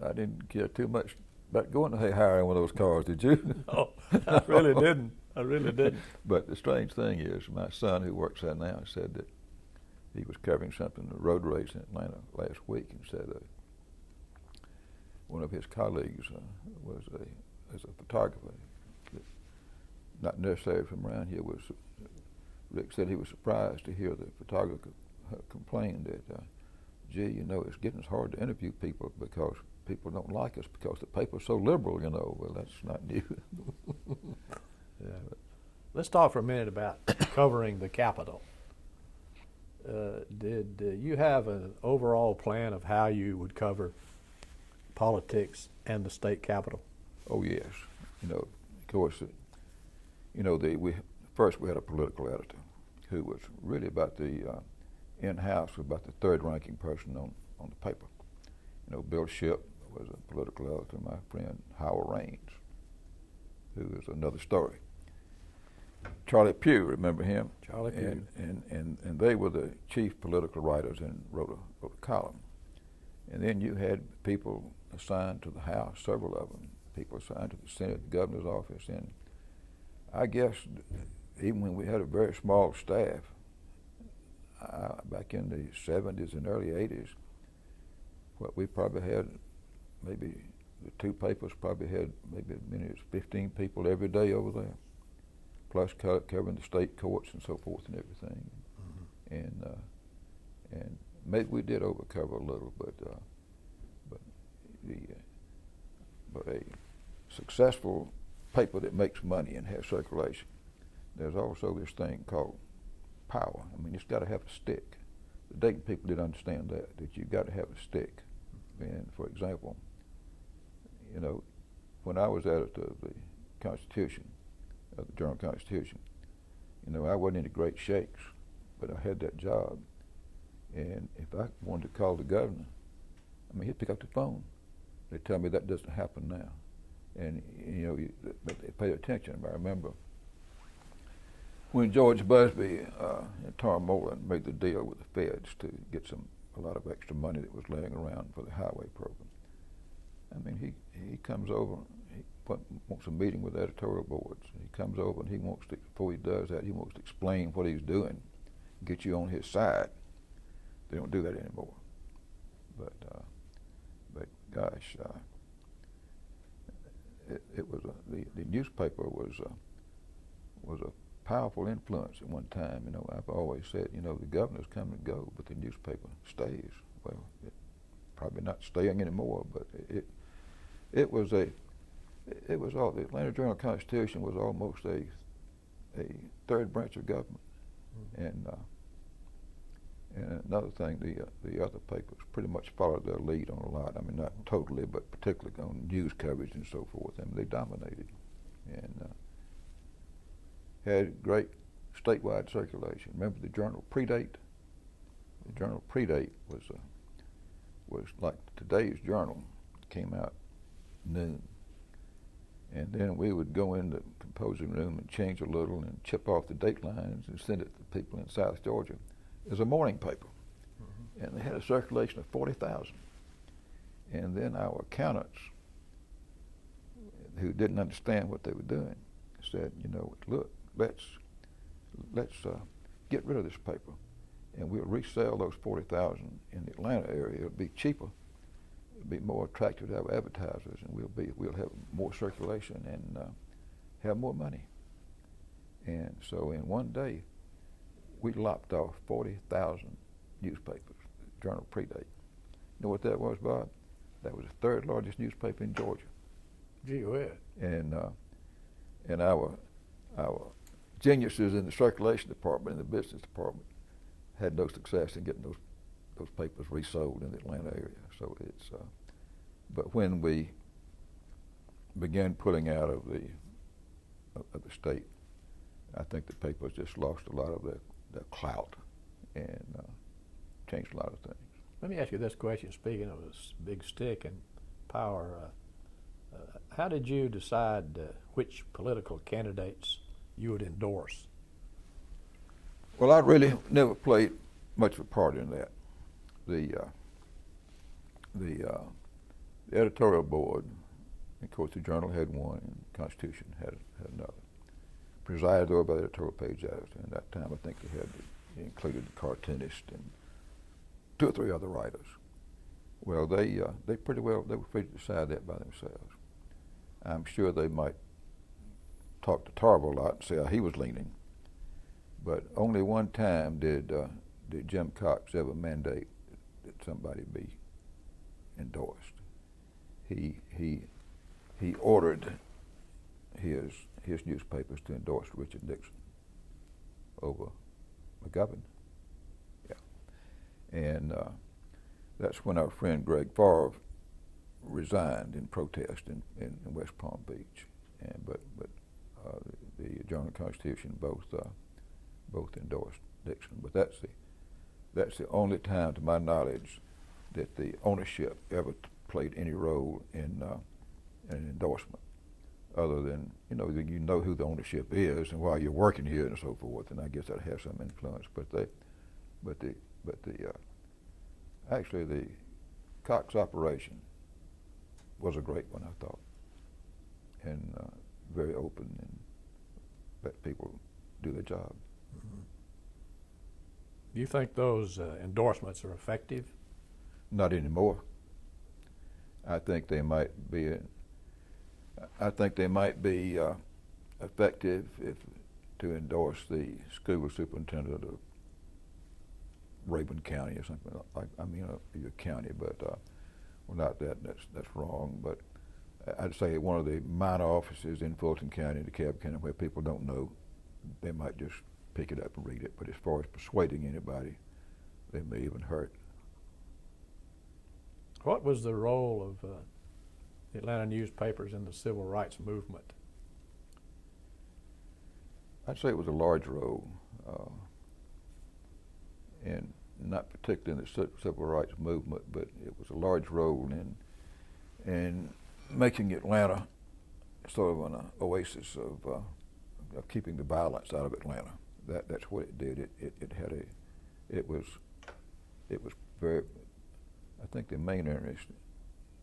S2: I didn't care too much about going to hire one of those cars, did you?
S1: No, I really didn't. I really didn't.
S2: But the strange thing is, my son, who works there now, said that he was covering something, a road race in Atlanta last week, and said one of his colleagues was a photographer, not necessarily from around here. Rick said he was surprised to hear the photographer complain that, gee, it's getting hard to interview people because people don't like us because the paper's so liberal, Well, that's not new.
S1: Yeah. Let's talk for a minute about covering the Capitol. Did you have an overall plan of how you would cover politics and the state capitol?
S2: Oh yes, of course, first we had a political editor who was really about the in-house, about the third-ranking person on the paper. Bill Shipp was a political editor. My friend Howard Raines, who is another story. Charlie Pugh, remember him?
S1: Charlie Pugh.
S2: And they were the chief political writers and wrote a column. And then you had people assigned to the House, several of them, people assigned to the Senate, the governor's office. And I guess even when we had a very small staff, back in the 70s and early 80s, what we probably had, maybe the two papers probably had maybe as many as 15 people every day over there, plus covering the state courts and so forth and everything. Mm-hmm. And maybe we did overcover a little, but a successful paper that makes money and has circulation, there's also this thing called power. It's got to have a stick. The Dayton people didn't understand that you've got to have a stick. And for example, when I was editor of the Constitution, of the Journal-Constitution, I wasn't into great shakes, but I had that job. And if I wanted to call the governor, he'd pick up the phone. They tell me that doesn't happen now. And, but they pay attention. I remember when George Busby and Tom Moreland made the deal with the feds to get a lot of extra money that was laying around for the highway program. He comes over, he wants a meeting with editorial boards. He comes over and he wants to, before he does that, he wants to explain what he's doing, get you on his side. They don't do that anymore. But gosh, it was the newspaper was a powerful influence at one time. I've always said, the governors come and go, but the newspaper stays. Well, probably not staying anymore, but it was all, the Atlanta Journal-Constitution was almost a third branch of government. Mm-hmm. And another thing, the other papers pretty much followed their lead on a lot. Not totally, but particularly on news coverage and so forth. They dominated, and had great statewide circulation. Remember the Journal Predate? The Journal Predate was like today's Journal. Came out noon, and then we would go in the composing room and change a little and chip off the date lines and send it to people in South Georgia as a morning paper. Mm-hmm. And they had a circulation of 40,000. And then our accountants, who didn't understand what they were doing, said, look, let's get rid of this paper, and we'll resell those 40,000 in the Atlanta area. It'll be cheaper, it'll be more attractive to have advertisers, and we'll have more circulation and have more money. And so in one day, we lopped off 40,000 newspapers. The Journal predate. You know what that was, Bob? That was the third largest newspaper in Georgia.
S1: Gee whiz.
S2: And our geniuses in the circulation department and the business department had no success in getting those papers resold in the Atlanta area. So it's but when we began pulling out of the state, I think the papers just lost a lot of their clout and changed a lot of things.
S1: Let me ask you this question. Speaking of this big stick and power, how did you decide which political candidates you would endorse?
S2: Well, I really never played much of a part in that. The editorial board, of course, the Journal had one, and the Constitution had another. Presided over by the editorial page editor. And that time, I think they included the cartoonist and 2 or 3 other writers. Well, they were free to decide that by themselves. I'm sure they might talk to Tarver a lot and see how he was leaning, but only one time did Jim Cox ever mandate that somebody be endorsed. He ordered his newspapers to endorse Richard Nixon over McGovern. Yeah, and that's when our friend Greg Favre resigned in protest in West Palm Beach, and but the Journal and Constitution both endorsed Nixon. But that's the only time, to my knowledge, that the ownership ever played any role in an endorsement, other than you know who the ownership is and why you're working here and so forth. And I guess that has some influence. Actually the Cox operation was a great one, I thought, and very open and let people do their job.
S1: Mm-hmm. Do you think those endorsements are effective?
S2: Not anymore. I think they might be. Effective if to endorse the school superintendent of Rabun County or something like. I mean, your county, but well, not that. That's wrong. But I'd say one of the minor offices in Fulton County, DeKalb County, where people don't know, they might just pick it up and read it. But as far as persuading anybody, they may even hurt.
S1: What was the role of the Atlanta newspapers in the civil rights movement?
S2: I'd say it was a large role, and not particularly in the civil rights movement, but it was a large role in making Atlanta sort of an oasis of keeping the violence out of Atlanta. That's what it did. It was very. I think the main interest,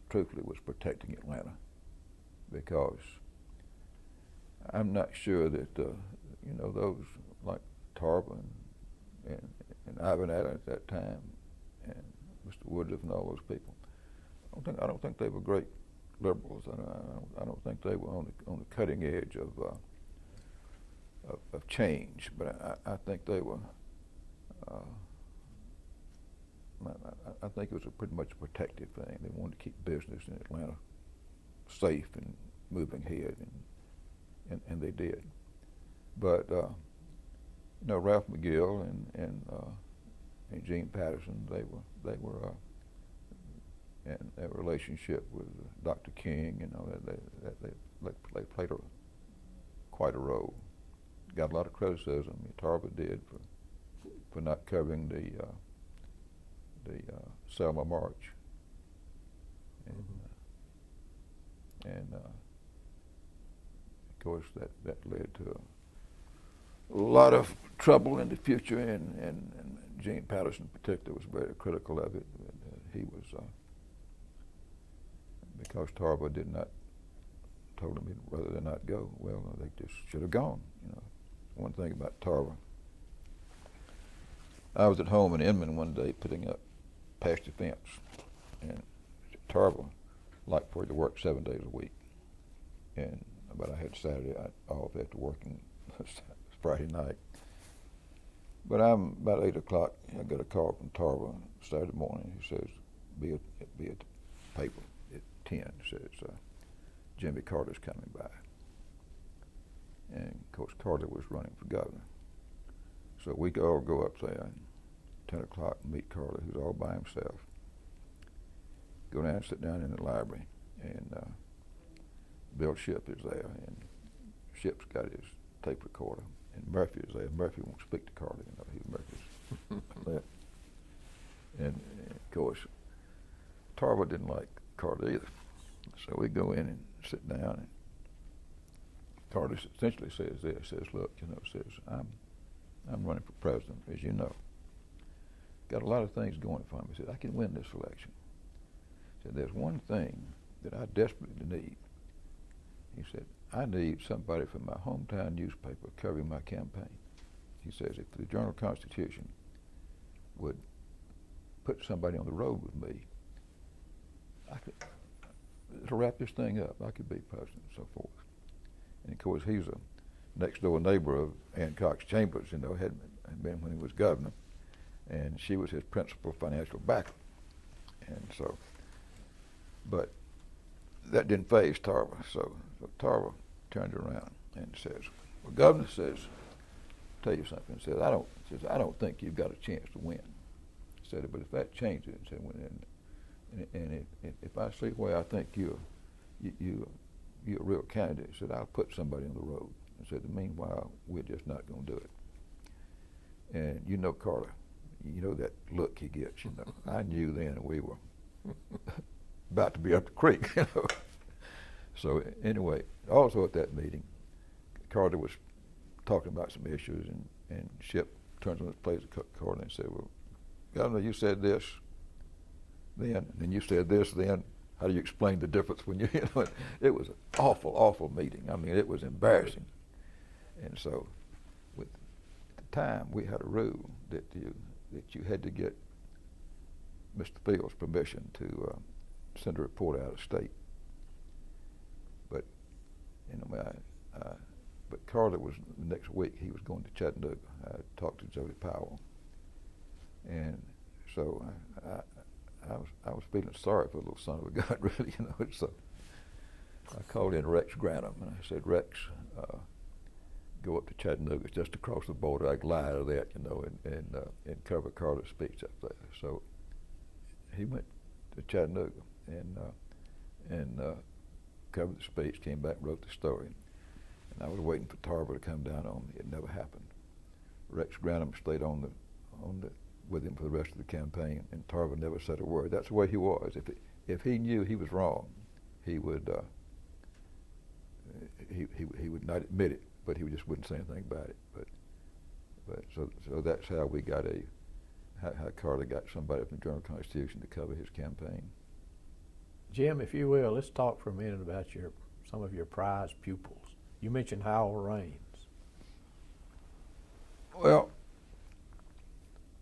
S2: truthfully, was protecting Atlanta, because I'm not sure that those like Tarver and Ivan Allen at that time, and Mr. Woodruff and all those people. I don't think they were great liberals. I don't think they were on the cutting edge of change. But I think they were. I think it was pretty much a protective thing. They wanted to keep business in Atlanta safe and moving ahead, and they did. But Ralph McGill and Gene Patterson, they were and their relationship with Dr. King, they played quite a role. Got a lot of criticism. Tarver did for not covering the Selma March, and of course that led to a lot of trouble in the future, and Gene Patterson in particular was very critical of it. He was because Tarver told him he'd rather not go. Well, they just should have gone. One thing about Tarver. I was at home in Inman one day putting up pasture fence, and Tarver liked for it to work 7 days a week, but I had Saturday off after working Friday night, But I'm about 8 o'clock. I got a call from Tarver Saturday morning. He says, be at the paper at 10. Says Jimmy Carter's coming by. And of course Carter was running for governor. So we all go up there at 10 o'clock and meet Carter, who's all by himself. Go down and sit down in the library, and Bill Shipp is there, and Shipp's got his tape recorder, and Murphy is there. Murphy won't speak to Carter, you know, he's Murphy's that. And of course, Tarver didn't like Carter either. So we go in and sit down, and Carter essentially says this, says, look, you know, says, I'm running for president, as you know. Got a lot of things going for me. He said, I can win this election. He said, there's one thing that I desperately need. He said, I need somebody from my hometown newspaper covering my campaign. He says, if the Journal-Constitution would put somebody on the road with me, I could, to wrap this thing up, I could be president and so forth. And of course, he's a next door neighbor of Ann Cox Chambers, you know, had been when he was governor, and she was his principal financial backer. And so, but that didn't faze Tarver. So Tarver turned around and says, well, governor says, tell you something, says, I don't think you've got a chance to win. He said, but if that changes, said, and if I see where I think you're a real candidate, he said, I'll put somebody on the road. I said, meanwhile, we're just not going to do it. And you know Carter, you know that look he gets, you know. I knew then we were about to be up the creek, you know. So anyway, also at that meeting, Carter was talking about some issues, and Shipp turns on his plate to Carter and said, well, Governor, you said this then, and then you said this then. How do you explain the difference when you know, it was an awful, awful meeting. I mean, it was embarrassing. And so, at the time, we had a rule that you had to get Mr. Field's permission to send a report out of state. But, you know, but Carter was, the next week, he was going to Chattanooga. I talked to Jody Powell. And so I was feeling sorry for the little son of a gun, really, you know. So I called in Rex Grantham, and I said, Rex, go up to Chattanooga. It's just across the border. I glide out of that, you know, and cover Carter's speech up there. So he went to Chattanooga and covered the speech, came back, wrote the story. And I was waiting for Tarver to come down on me. It never happened. Rex Grantham stayed with him for the rest of the campaign, and Tarver never said a word. That's the way he was. If he knew he was wrong, he would not admit it, but he just wouldn't say anything about it. But so that's how we got how Carter got somebody from the Journal-Constitution to cover his campaign.
S1: Jim, if you will, let's talk for a minute about some of your prize pupils. You mentioned Howell Raines.
S2: Well,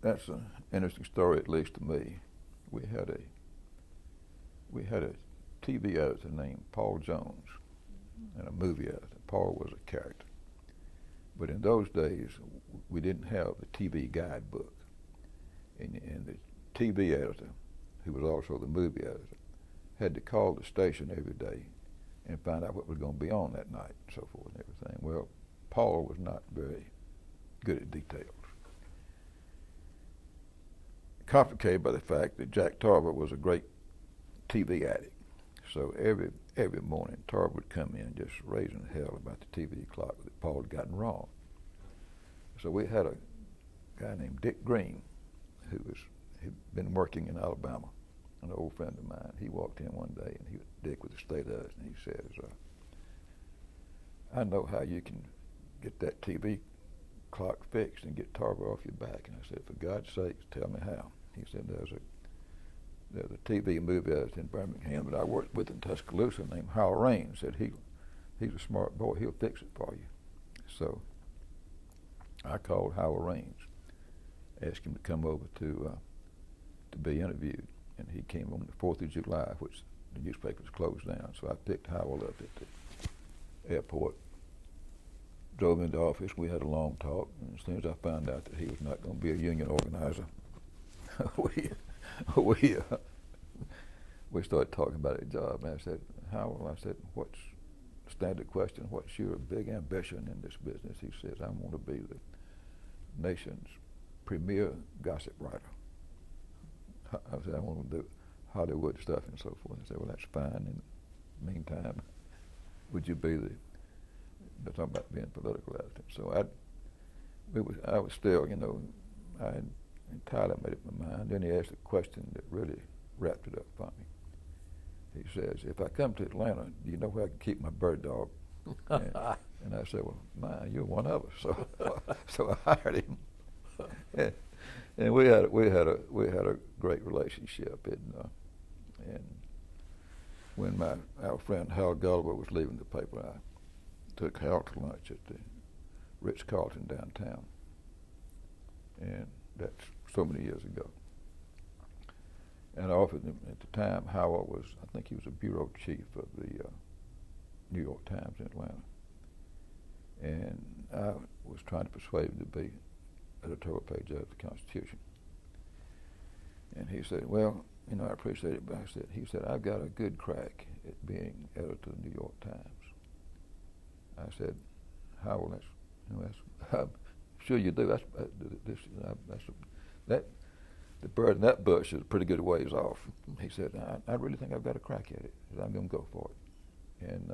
S2: that's an interesting story, at least to me. We had a TV editor named Paul Jones and a movie editor. Paul was a character. But in those days, we didn't have the TV guidebook. And the TV editor, who was also the movie editor, had to call the station every day and find out what was going to be on that night and so forth and everything. Well, Paul was not very good at details. Complicated by the fact that Jack Tarver was a great TV addict. So every morning, Tarver would come in just raising hell about the TV clock that Paul had gotten wrong. So we had a guy named Dick Green, who'd been working in Alabama, an old friend of mine. He walked in one day, and Dick was a state editor, and he says, I know how you can get that TV clock fixed and get Tarver off your back. And I said, for God's sake, tell me how. He said, there's a TV movie editor in Birmingham that I worked with in Tuscaloosa named Howell Raines. Said he's a smart boy, he'll fix it for you. So I called Howell Raines, asked him to come over to be interviewed, and he came on the 4th of July, which the newspapers closed down. So I picked Howell up at the airport drove into the office. We had a long talk, and as soon as I found out that he was not going to be a union organizer, we started talking about a job. And I said, Howell, I said, what's the standard question? What's your big ambition in this business? He says, I want to be the nation's premier gossip writer. I said, I want to do Hollywood stuff and so forth. I said, well, that's fine. In the meantime, would you be they're talking about being political assistant. So I was still, you know, I had entirely made up my mind. Then he asked a question that really wrapped it up for me. He says, if I come to Atlanta, do you know where I can keep my bird dog? And I said, well, man, you're one of us. So I hired him. And we had a great relationship. And when our friend Hal Gulliver was leaving the paper, I took Hal to lunch at the Ritz-Carlton downtown. And that's so many years ago. And I offered him, at the time, Howell was, I think he was a bureau chief of the New York Times in Atlanta. And I was trying to persuade him to be editorial page of the Constitution. And he said, well, you know, I appreciate it, but he said, I've got a good crack at being editor of the New York Times. I said, Howell, I'm sure you do. The bird in that bush is a pretty good ways off. He said, I really think I've got a crack at it. He said, I'm going to go for it. And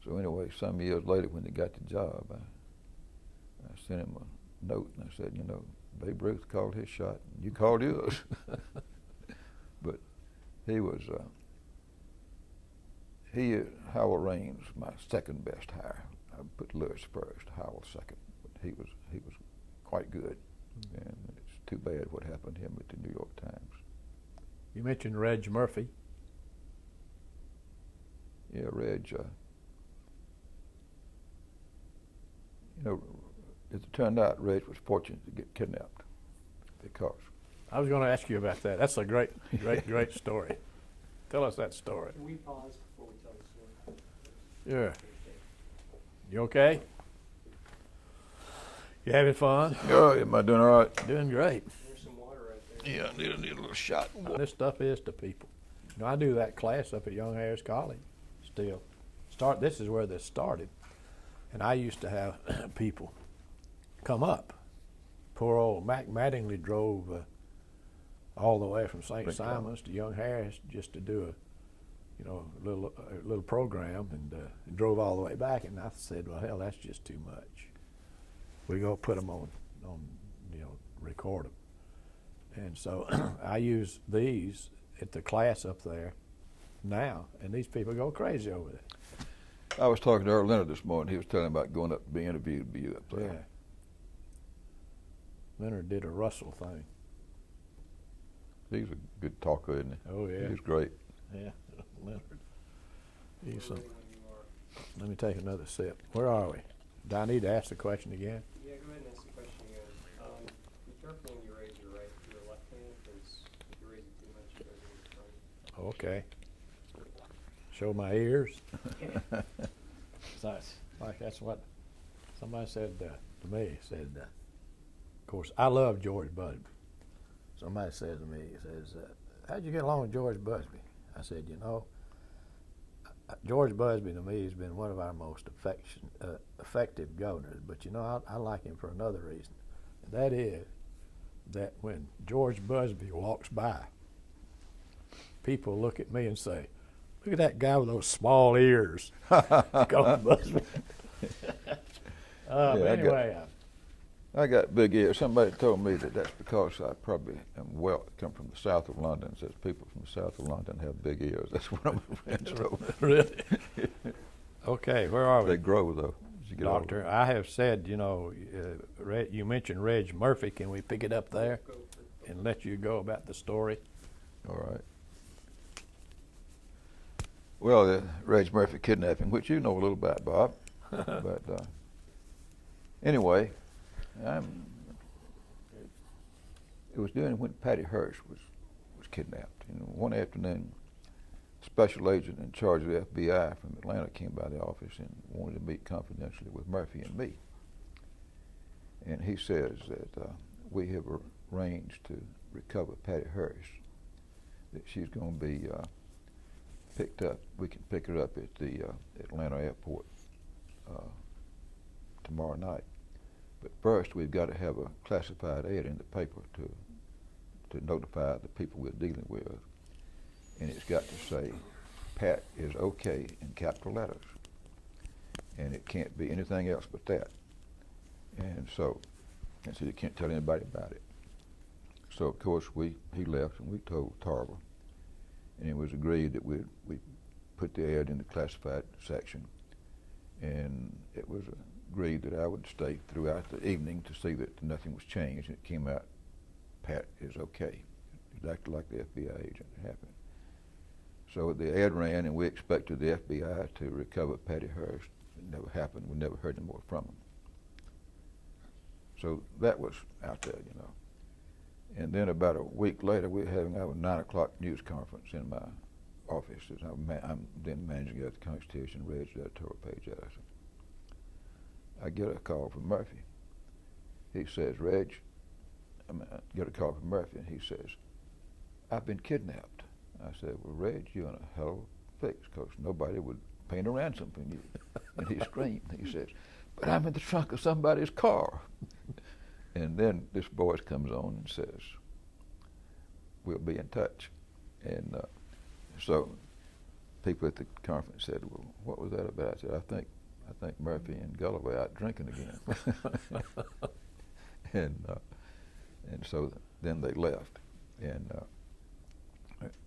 S2: so anyway, some years later when he got the job, I sent him a note and I said, you know, Babe Ruth called his shot, and you called yours. But he was, Howell Raines, my second best hire. I put Lewis first, Howell second, but he was quite good. Mm-hmm. And it's too bad what happened to him at the New York Times.
S1: You mentioned Reg Murphy.
S2: Yeah, Reg. You know, as it turned out, Reg was fortunate to get kidnapped because.
S1: I was going to ask you about that. That's a great story. Tell us that story.
S3: Can we pause before we tell the story?
S1: Yeah. You okay? You having fun?
S2: Oh, am I doing all right?
S1: Doing great.
S3: There's some water right there.
S2: Yeah, I need a little shot.
S1: This stuff is to people. You know, I do that class up at Young Harris College still. This is where this started. And I used to have people come up. Poor old Mac Mattingly drove all the way from St. Simon's to Young Harris just to do a little program, and drove all the way back. And I said, well, hell, that's just too much. We're going to put them on record them. And so I use these at the class up there now, and these people go crazy over it.
S2: I was talking to Earl Leonard this morning. He was telling about going up to be interviewed by you up there.
S1: Yeah. Leonard did a Russell thing.
S2: He's a good talker, isn't he?
S1: Oh, yeah.
S2: He's great.
S1: Yeah, Leonard. Let me take another sip. Where are we? Do I need to ask the question again?
S3: Yeah, go ahead and ask the question again. Be careful when you raise your left hand, because if you raise it too much, it goes in the front.
S1: Okay. Show my ears. So that's what somebody said to me. Said, of course, I love George Busby. Somebody said to me, he says, how'd you get along with George Busby? I said, you know, George Busby to me has been one of our most effective governors, but you know, I like him for another reason. And that is that when George Busby walks by, people look at me and say, look at that guy with those small ears. Call him Busby. But anyway.
S2: I got big ears. Somebody told me that's because I probably come from the south of London. Says people from the south of London have big ears. That's what my friends told me.
S1: Really? Okay, where are we?
S2: They grow, though.
S1: Doctor, I have said, you know, you mentioned Reg Murphy. Can we pick it up there and let you go about the story?
S2: All right. Well, the Reg Murphy kidnapping, which you know a little about, Bob. But anyway, it was during when Patty Hearst was kidnapped. You know, one afternoon, special agent in charge of the FBI from Atlanta came by the office and wanted to meet confidentially with Murphy and me. And he says that we have arranged to recover Patty Harris, that she's going to be picked up. We can pick her up at the Atlanta airport tomorrow night. But first, we've got to have a classified ad in the paper to notify the people we're dealing with. And it's got to say, Pat is okay in capital letters. And it can't be anything else but that. And so you can't tell anybody about it. So of course he left and we told Tarver. And it was agreed that we put the ad in the classified section. And it was agreed that I would stay throughout the evening to see that nothing was changed. And it came out, Pat is okay. Exactly like the FBI agent happened. So the ad ran, and we expected the FBI to recover Patty Harris. It never happened. We never heard any more from them. So that was out there, you know. And then about a week later, we were having our 9 o'clock news conference in my office. I'm then managing editor, Constitution, Reg, editorial page editor. I get a call from Murphy. He says, I get a call from Murphy, and he says, I've been kidnapped. I said, well, Reg, you're in a hell of a fix, because nobody would pay a ransom for you. And he screamed. He says, but I'm in the trunk of somebody's car. And then this voice comes on and says, we'll be in touch. And so people at the conference said, well, what was that about? I said, I think Murphy and Gulliver out drinking again. And so then they left. And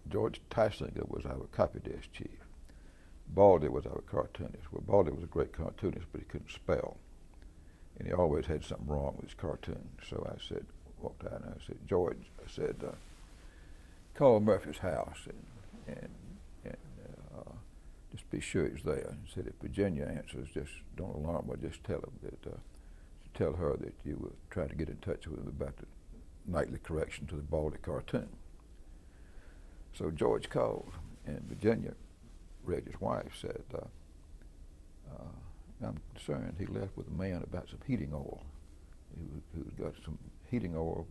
S2: George Tysinger was our copy desk chief. Baldy was our cartoonist. Well, Baldy was a great cartoonist, but he couldn't spell. And he always had something wrong with his cartoon. So I said, walked out and I said, George, I said, call Murphy's house and just be sure he's there. And said, if Virginia answers, just don't alarm her, just tell him that, tell her that you were trying to get in touch with him about the nightly correction to the Baldy cartoon. So George called, and Virginia, Reg's wife, said, I'm concerned. He left with a man about some heating oil. Who's got some heating oil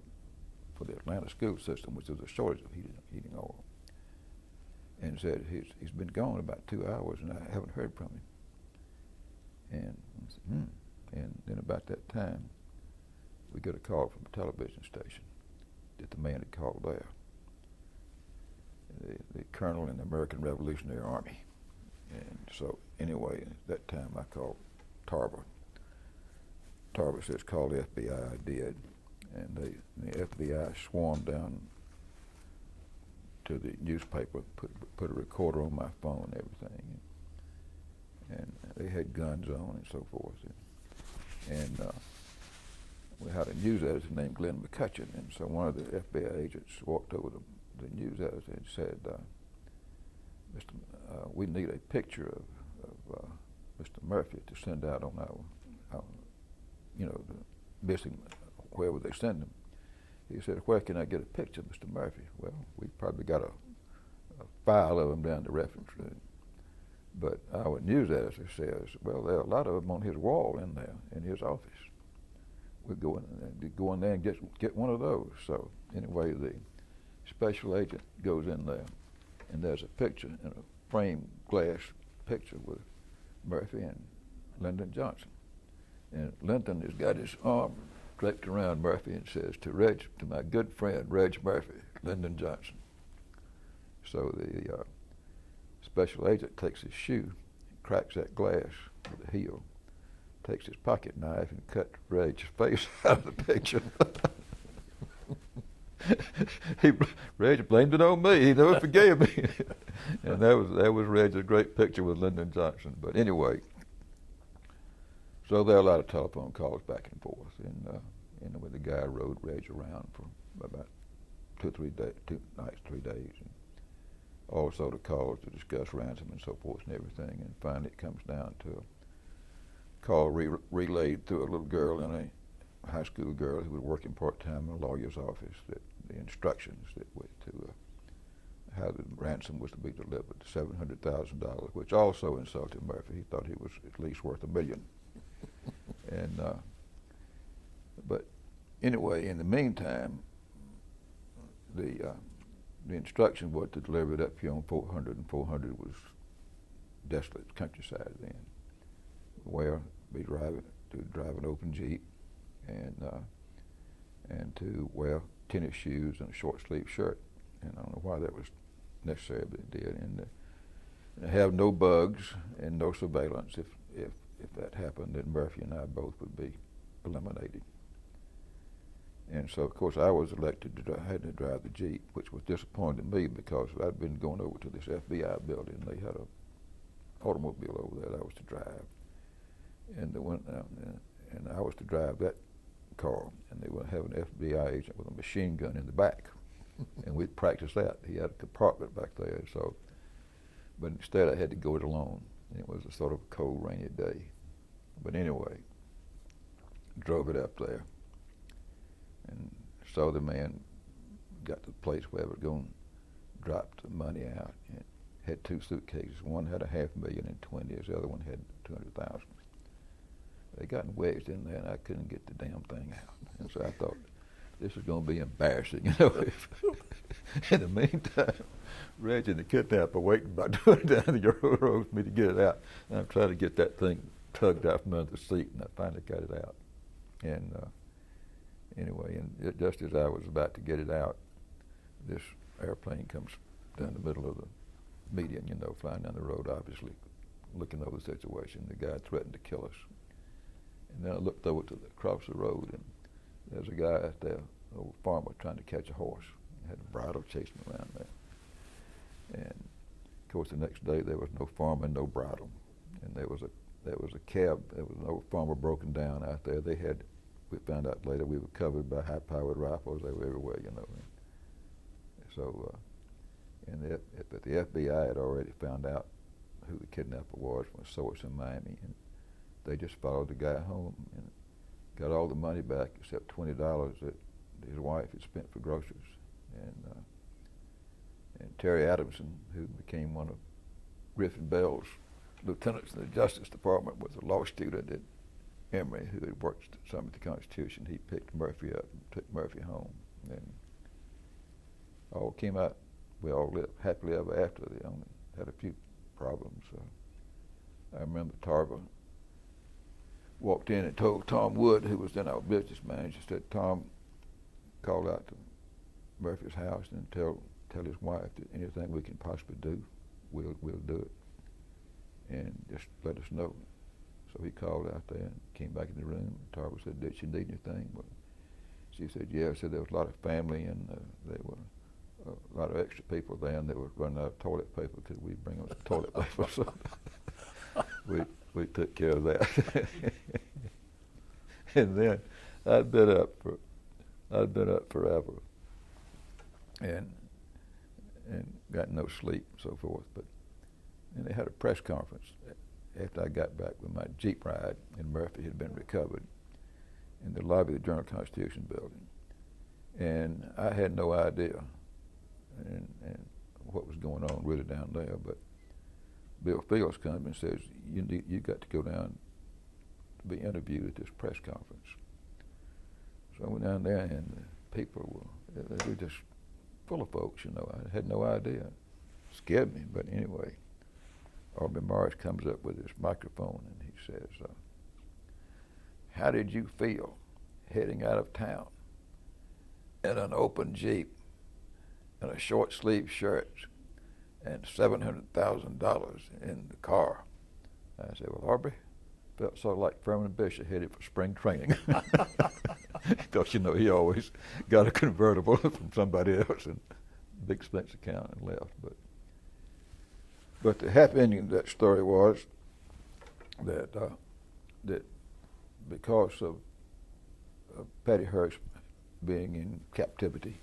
S2: for the Atlanta school system, which is a shortage of heating oil. And said he's been gone about 2 hours, and I haven't heard from him. And I said, And then about that time, we got a call from a television station that the man had called there. The colonel in the American Revolutionary Army. And so anyway, at that time I called Tarver. Tarver says, call the FBI. I did. And the FBI swarmed down to the newspaper, put a recorder on my phone and everything. And they had guns on and so forth. And we had a news editor named Glenn McCutcheon. And so one of the FBI agents walked over to the news editor and said, we need a picture of Mr. Murphy to send out on our the missing, wherever they send him. He said, where can I get a picture of Mr. Murphy? Well, we probably got a file of him down the reference room. But our news editor says, well, there are a lot of them on his wall in there, in his office. We'll go in there and get one of those. So anyway, the special agent goes in there, and there's a picture, in a framed glass picture with Murphy and Lyndon Johnson. And Lyndon has got his arm draped around Murphy and says, to my good friend, Reg Murphy, Lyndon Johnson. So the special agent takes his shoe, cracks that glass with the heel, takes his pocket knife and cut Reg's face out of the picture. Reg blamed it on me. He never forgave me. And that was Reg's great picture with Lyndon Johnson. But anyway, so there are a lot of telephone calls back and forth. And with the guy rode Reg around for about 2 nights, 3 days. And also the calls to discuss ransom and so forth and everything. And finally it comes down to a call relayed through a little girl in a high school girl who was working part-time in a lawyer's office, that the instructions that were to how the ransom was to be delivered, $700,000, which also insulted Murphy. He thought he was at least worth $1 million. And but anyway, in the meantime, the instruction was to deliver it up here on 400, and 400 was desolate countryside then, where be drive an open Jeep, and to wear tennis shoes and a short sleeve shirt. And I don't know why that was necessary, but it did. And have no bugs and no surveillance. If that happened, then Murphy and I both would be eliminated. And so, of course, I was elected had to drive the Jeep, which was disappointing to me because I'd been going over to this FBI building. They had an automobile over there that I was to drive. And they went out, and I was to drive that car, and they would have an FBI agent with a machine gun in the back. And we'd practice that. He had a compartment back there, so, but instead I had to go it alone. And it was a sort of cold, rainy day. But anyway, drove it up there and saw the man, got to the place where I was going to drop the money out, and had two suitcases. One had $500,000 and 20s, the other one had 200,000. They got wedged in there, and I couldn't get the damn thing out. And so I thought, this is going to be embarrassing, you know. In the meantime, Reg and the kidnapper waiting about down the road for me to get it out. And I'm trying to get that thing tugged out from under the seat, and I finally got it out. And anyway, and just as I was about to get it out, this airplane comes down the middle of the median, you know, flying down the road, obviously looking over the situation. The guy threatened to kill us. And then I looked over across the road, and there's a guy out there, an old farmer, trying to catch a horse. He had a bridle chasing him around there. And of course, the next day there was no farmer and no bridle. And there was a cab. There was an old farmer broken down out there. They had. We found out later we were covered by high-powered rifles. They were everywhere, you know. And so, but the FBI had already found out who the kidnapper was from a source in Miami, and they just followed the guy home and got all the money back except $20 that his wife had spent for groceries. And Terry Adamson, who became one of Griffin Bell's lieutenants in the Justice Department, was a law student at Emory who had worked some at the Constitution. He picked Murphy up and took Murphy home. And all came out, we all lived happily ever after. They only had a few problems. I remember Tarver walked in and told Tom Wood, who was then our business manager, said, Tom, call out to Murphy's house and tell his wife that anything we can possibly do, we'll do it. And just let us know. So he called out there and came back in the room. Tarver said, did she need anything? Well, she said, yeah. Said there was a lot of family, and there were a lot of extra people there, and they were running out of toilet paper. Could we bring them toilet paper? So we took care of that. And then I'd been up forever, and got no sleep and so forth. And they had a press conference after I got back with my Jeep ride, and Murphy had been recovered in the lobby of the Journal-Constitution building. And I had no idea and what was going on really down there, but Bill Fields comes and says, you got to go down to be interviewed at this press conference. So I went down there, and the people were just full of folks, you know. I had no idea. It scared me, but anyway, Aubrey Morris comes up with his microphone, and he says, how did you feel heading out of town in an open Jeep and a short sleeve shirt and $700,000 in the car? I said, well, Aubrey, felt sort of like Furman Bishop headed for spring training. Because, you know, he always got a convertible from somebody else and big expense account and left. But the happy ending of that story was that because of Patty Hearst being in captivity,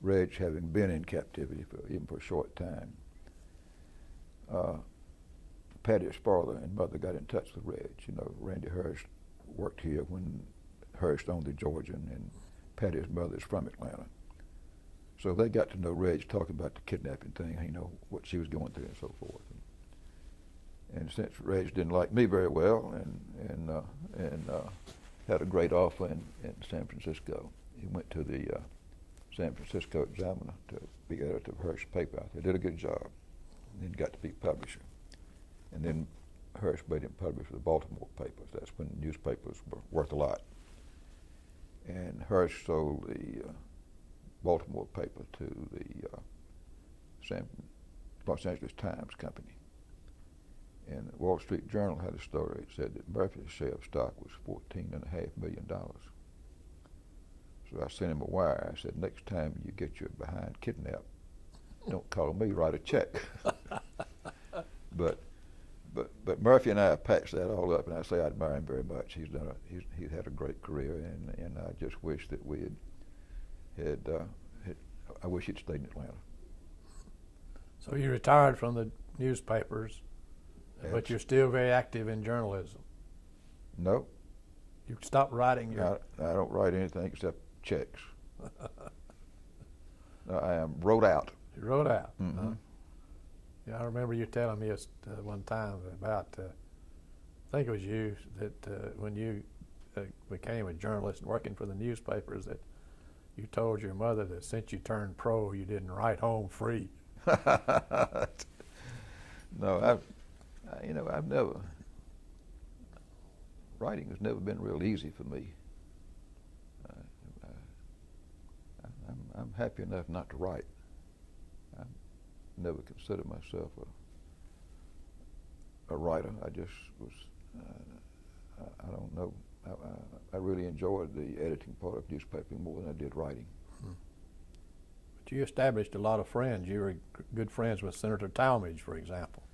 S2: Reg having been in captivity even for a short time, Patty's father and mother got in touch with Reg. You know, Randy Hearst worked here when Hearst owned the Georgian, and Patty's mother is from Atlanta. So they got to know Reg talking about the kidnapping thing, you know, what she was going through and so forth. And since Reg didn't like me very well and had a great offer in San Francisco, he went to the San Francisco Examiner to be editor of Hearst's paper. They did a good job, and then got to be publisher. And then Hearst made him publish the Baltimore papers. That's when newspapers were worth a lot. And Hearst sold the Baltimore paper to the Los Angeles Times Company. And the Wall Street Journal had a story that said that Murphy's share of stock was $14.5 million. So I sent him a wire. I said, next time you get your behind kidnapped, don't call me, write a check. But Murphy and I patched that all up, and I say I admire him very much. He's had a great career, and I just wish that we had I wish he'd stayed in Atlanta.
S1: So you retired from the newspapers, but you're still very active in journalism.
S2: No.
S1: You stopped writing your...
S2: I don't write anything except checks. I am wrote out.
S1: You wrote out.
S2: Mm-hmm.
S1: Huh? Yeah, I remember you telling me one time about, I think it was you, that when you became a journalist and working for the newspapers, that you told your mother that since you turned pro, you didn't write home free.
S2: No, I've never, writing has never been real easy for me. I'm happy enough not to write. I never considered myself a writer. I just was, I don't know, I really enjoyed the editing part of newspapering more than I did writing.
S1: Hmm. But you established a lot of friends. You were good friends with Senator Talmadge, for example.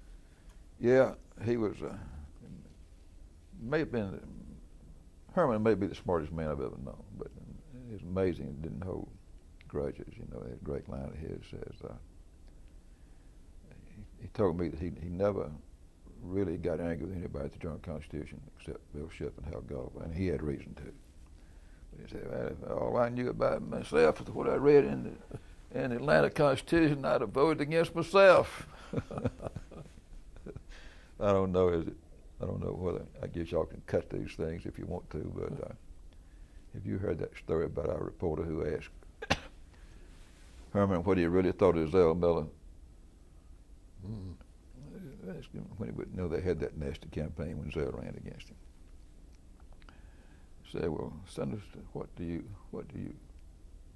S2: Yeah, he was, Herman may be the smartest man I've ever known, but he's amazing. He didn't hold grudges. You know, that great line of his says, he told me that he never really got angry with anybody at the Journal-Constitution except Bill Shipp and Hal Gulliver, and he had reason to. But he said, well, if all I knew about myself was what I read in the Atlanta Constitution, I'd have voted against myself. I don't know whether, I guess y'all can cut these things if you want to, but have you heard that story about our reporter who asked Herman what he really thought of Zell Miller? Asked him when he would know they had that nasty campaign when Zell ran against him. He said, well, Senator, what do you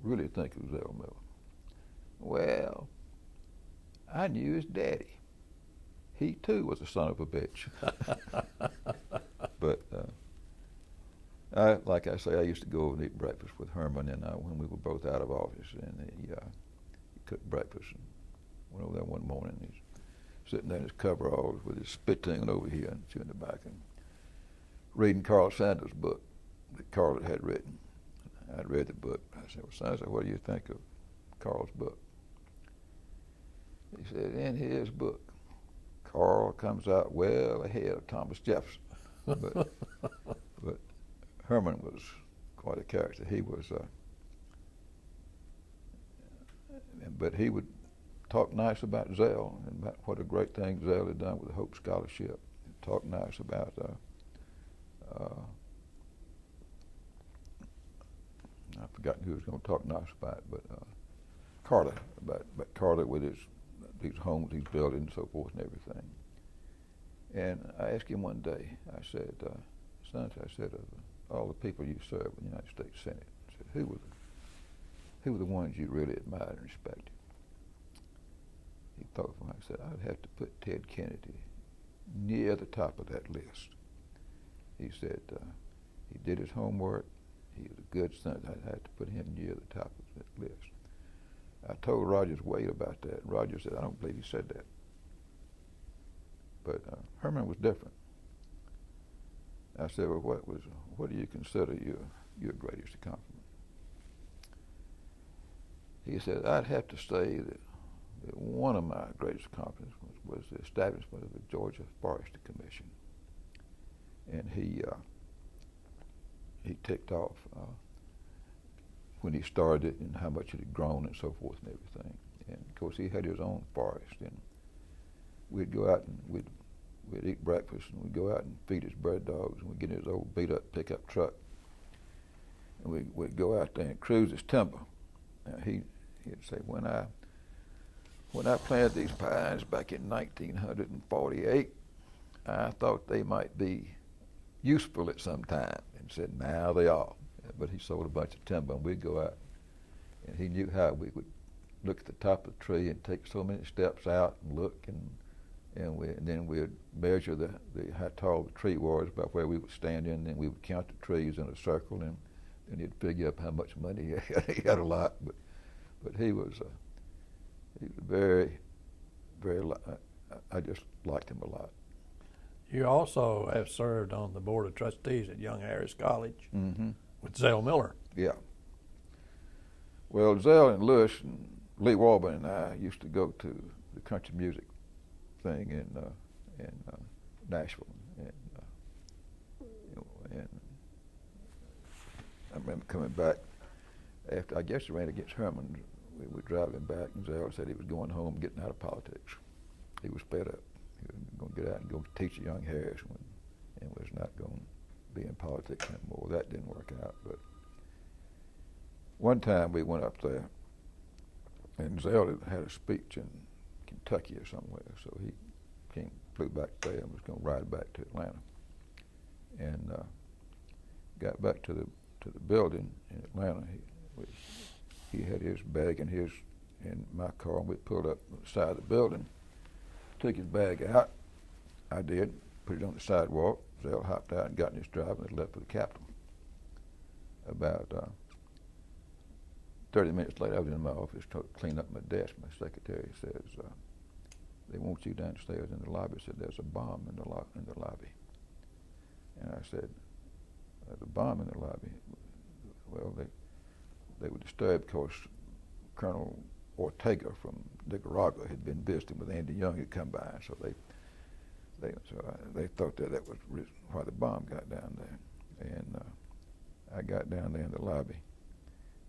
S2: really think of Zell Miller? Well, I knew his daddy. He too was a son of a bitch. But like I say, I used to go and eat breakfast with Herman, and when we were both out of office, and he cooked breakfast. And went over there one morning. He's sitting there in his coveralls with his spittoon over here and chewing tobacco, reading Carl Sanders' book that Carl had written. I'd read the book. I said, well, Sanders, what do you think of Carl's book? He said, in his book, Carl comes out well ahead of Thomas Jefferson. But Herman was quite a character. He was, but he would talk nice about Zell and about what a great thing Zell had done with the Hope Scholarship. He'd talk nice about I've forgotten who was going to talk nice about, but Carter, about Carter with these homes he's building and so forth and everything. And I asked him one day, I said, Senator, I said, of all the people you served in the United States Senate, I said, who were the ones you really admired and respected? He thought for a while. I said, I'd have to put Ted Kennedy near the top of that list. He said, he did his homework. He was a good senator. I'd have to put him near the top of that list. I told Rogers Wade about that. Rogers said, I don't believe he said that. But Herman was different. I said, well, what do you consider your greatest accomplishment? He said, I'd have to say that one of my greatest accomplishments was the establishment of the Georgia Forestry Commission. And he ticked off when he started it and how much it had grown and so forth and everything. And of course he had his own forest, and we'd go out and we'd eat breakfast, and we'd go out and feed his bird dogs, and we'd get in his old beat up pickup truck, and we'd go out there and cruise his timber. Now he'd say, when I planted these pines back in 1948, I thought they might be useful at some time, and said, now they are. But he sold a bunch of timber, and we'd go out, and he knew how we would look at the top of the tree and take so many steps out and look, and then we'd measure how tall the tree was by where we would stand in, and we would count the trees in a circle, and he'd figure up how much money he had. He had a lot, but he was very, very. I just liked him a lot.
S1: You also have served on the board of trustees at Young Harris College
S2: Mm-hmm.
S1: with Zell Miller.
S2: Yeah. Well, Zell and Lewis and Lee Walburn and I used to go to the country music thing in Nashville, and I remember coming back after, I guess it ran against Herman. We were driving back, and Zell said he was going home, getting out of politics. He was fed up. He was going to get out and go teach at Young Harris, and was not going to be in politics anymore. That didn't work out. But one time we went up there, and Zell had a speech in Kentucky or somewhere, so he flew back there and was going to ride back to Atlanta. And got back to the building in Atlanta. He had his bag in my car, and we pulled up on the side of the building, took his bag out. I did, put it on the sidewalk. Zell hopped out and got in his drive and left for the Capitol. About 30 minutes later, I was in my office to clean up my desk. My secretary says, they want you downstairs in the lobby. Said, there's a bomb in the lobby. And I said, there's a bomb in the lobby. Well, they were disturbed because Colonel Ortega from Nicaragua had been visiting with Andy Young, had come by, so they thought that was why the bomb got down there. And I got down there in the lobby,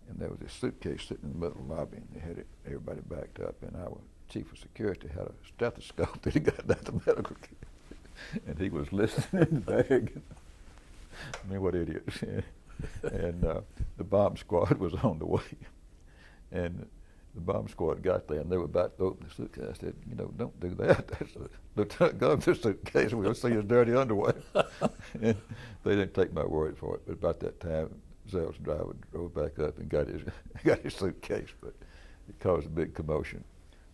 S2: and there was a suitcase sitting in the middle of the lobby, and they had everybody backed up, and our chief of security had a stethoscope that he got down to medical care, and he was listening in the bag. I mean, what idiots. And the bomb squad was on the way, and the bomb squad got there, and they were about to open the suitcase. I said, don't do that. That's a Lieutenant Governor's suitcase. We'll see his dirty underwear. And they didn't take my word for it, but about that time, Zell's driver drove back up and got his suitcase, but it caused a big commotion.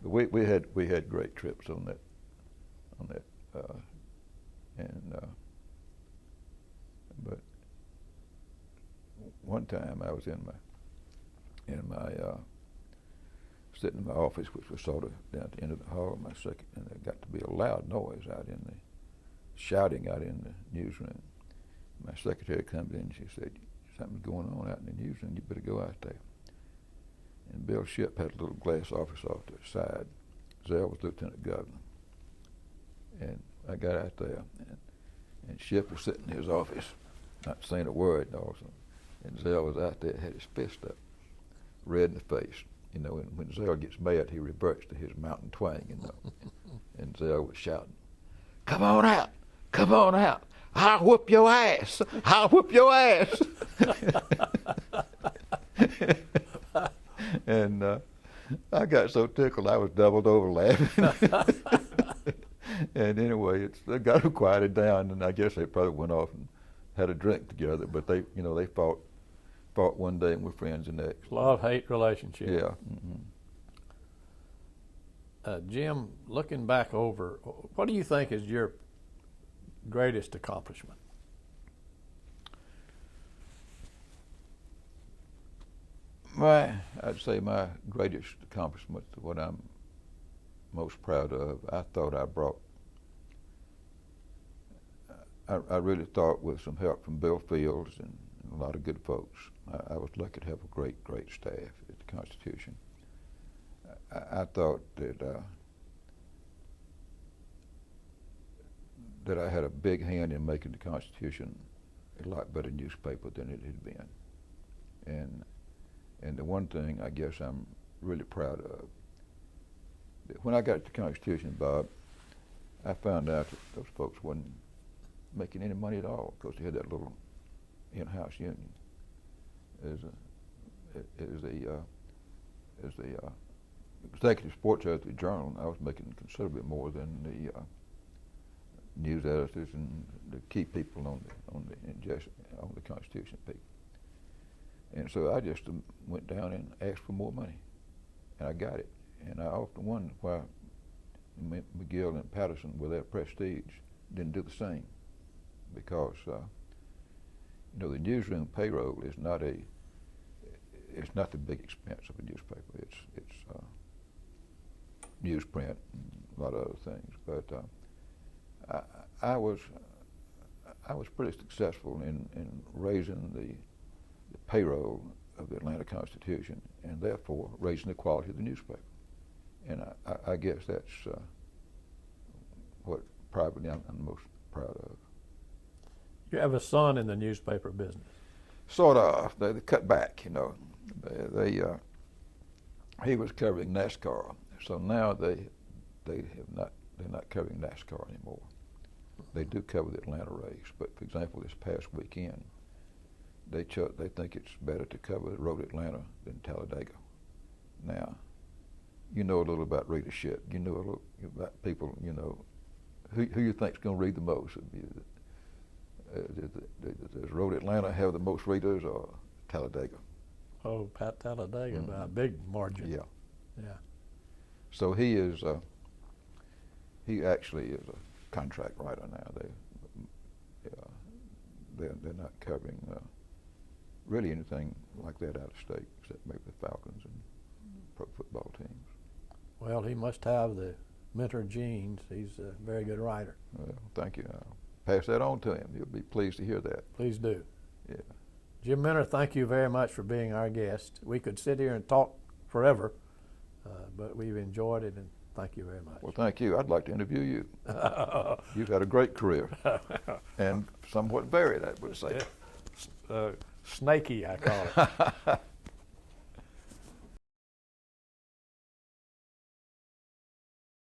S2: But we had great trips on that, but one time I was sitting in my office, which was sort of down at the end of the hall, and there got to be a loud noise shouting out in the newsroom. My secretary comes in and she said, something's going on out in the newsroom, you better go out there. And Bill Shipp had a little glass office off to the side. Zell was lieutenant governor. And I got out there, and Shipp was sitting in his office, not saying a word also. And Zell was out there, had his fist up, red in the face. And when Zell gets mad, he reverts to his mountain twang, And Zell was shouting, come on out, I'll whoop your ass, I'll whoop your ass. And I got so tickled I was doubled over laughing. And anyway, they got him quieted down, and I guess they probably went off and had a drink together. But they fought one day and were friends the next.
S1: Love-hate relationship.
S2: Yeah. Mm-hmm.
S1: Jim, looking back over, what do you think is your greatest accomplishment?
S2: I'd say my greatest accomplishment, what I'm most proud of, I thought I brought, I really thought with some help from Bill Fields and a lot of good folks, I was lucky to have a great staff at the Constitution. I thought that I had a big hand in making the Constitution a lot better newspaper than it had been. And the one thing I guess I'm really proud of, when I got to the Constitution, Bob, I found out that those folks wasn't making any money at all because they had that little in-house union. As the executive sports editor of the Journal, I was making considerably more than the news editors and the key people on the Constitution people. And so I just went down and asked for more money, and I got it. And I often wondered why McGill and Patterson, with their prestige, didn't do the same, because the newsroom payroll is not it's not the big expense of a newspaper. It's newsprint and a lot of other things. But I was pretty successful in raising the payroll of the Atlanta Constitution, and therefore raising the quality of the newspaper. And I guess that's what privately I'm most proud of.
S1: You have a son in the newspaper business.
S2: Sort of. They cut back, you know. He was covering NASCAR, so now they're not covering NASCAR anymore. They do cover the Atlanta race, but for example, this past weekend, they think it's better to cover the Road Atlanta than Talladega. Now, you know a little about readership. You know a little about people. You know who you think's going to read the most. Does Road Atlanta have the most readers, or Talladega?
S1: Oh, Pat Talladega by a big margin.
S2: Yeah.
S1: Yeah.
S2: So he actually is a contract writer now. They're not covering really anything like that out of state, except maybe the Falcons and pro football teams.
S1: Well, he must have the mentor genes. He's a very good writer.
S2: Well, thank you. I'll pass that on to him. He'll be pleased to hear that.
S1: Please do.
S2: Yeah.
S1: Jim Minner, thank you very much for being our guest. We could sit here and talk forever, but we've enjoyed it, and thank you very much.
S2: Well, thank you. I'd like to interview you. You've had a great career, and somewhat varied, I would say.
S1: Snaky, I call it.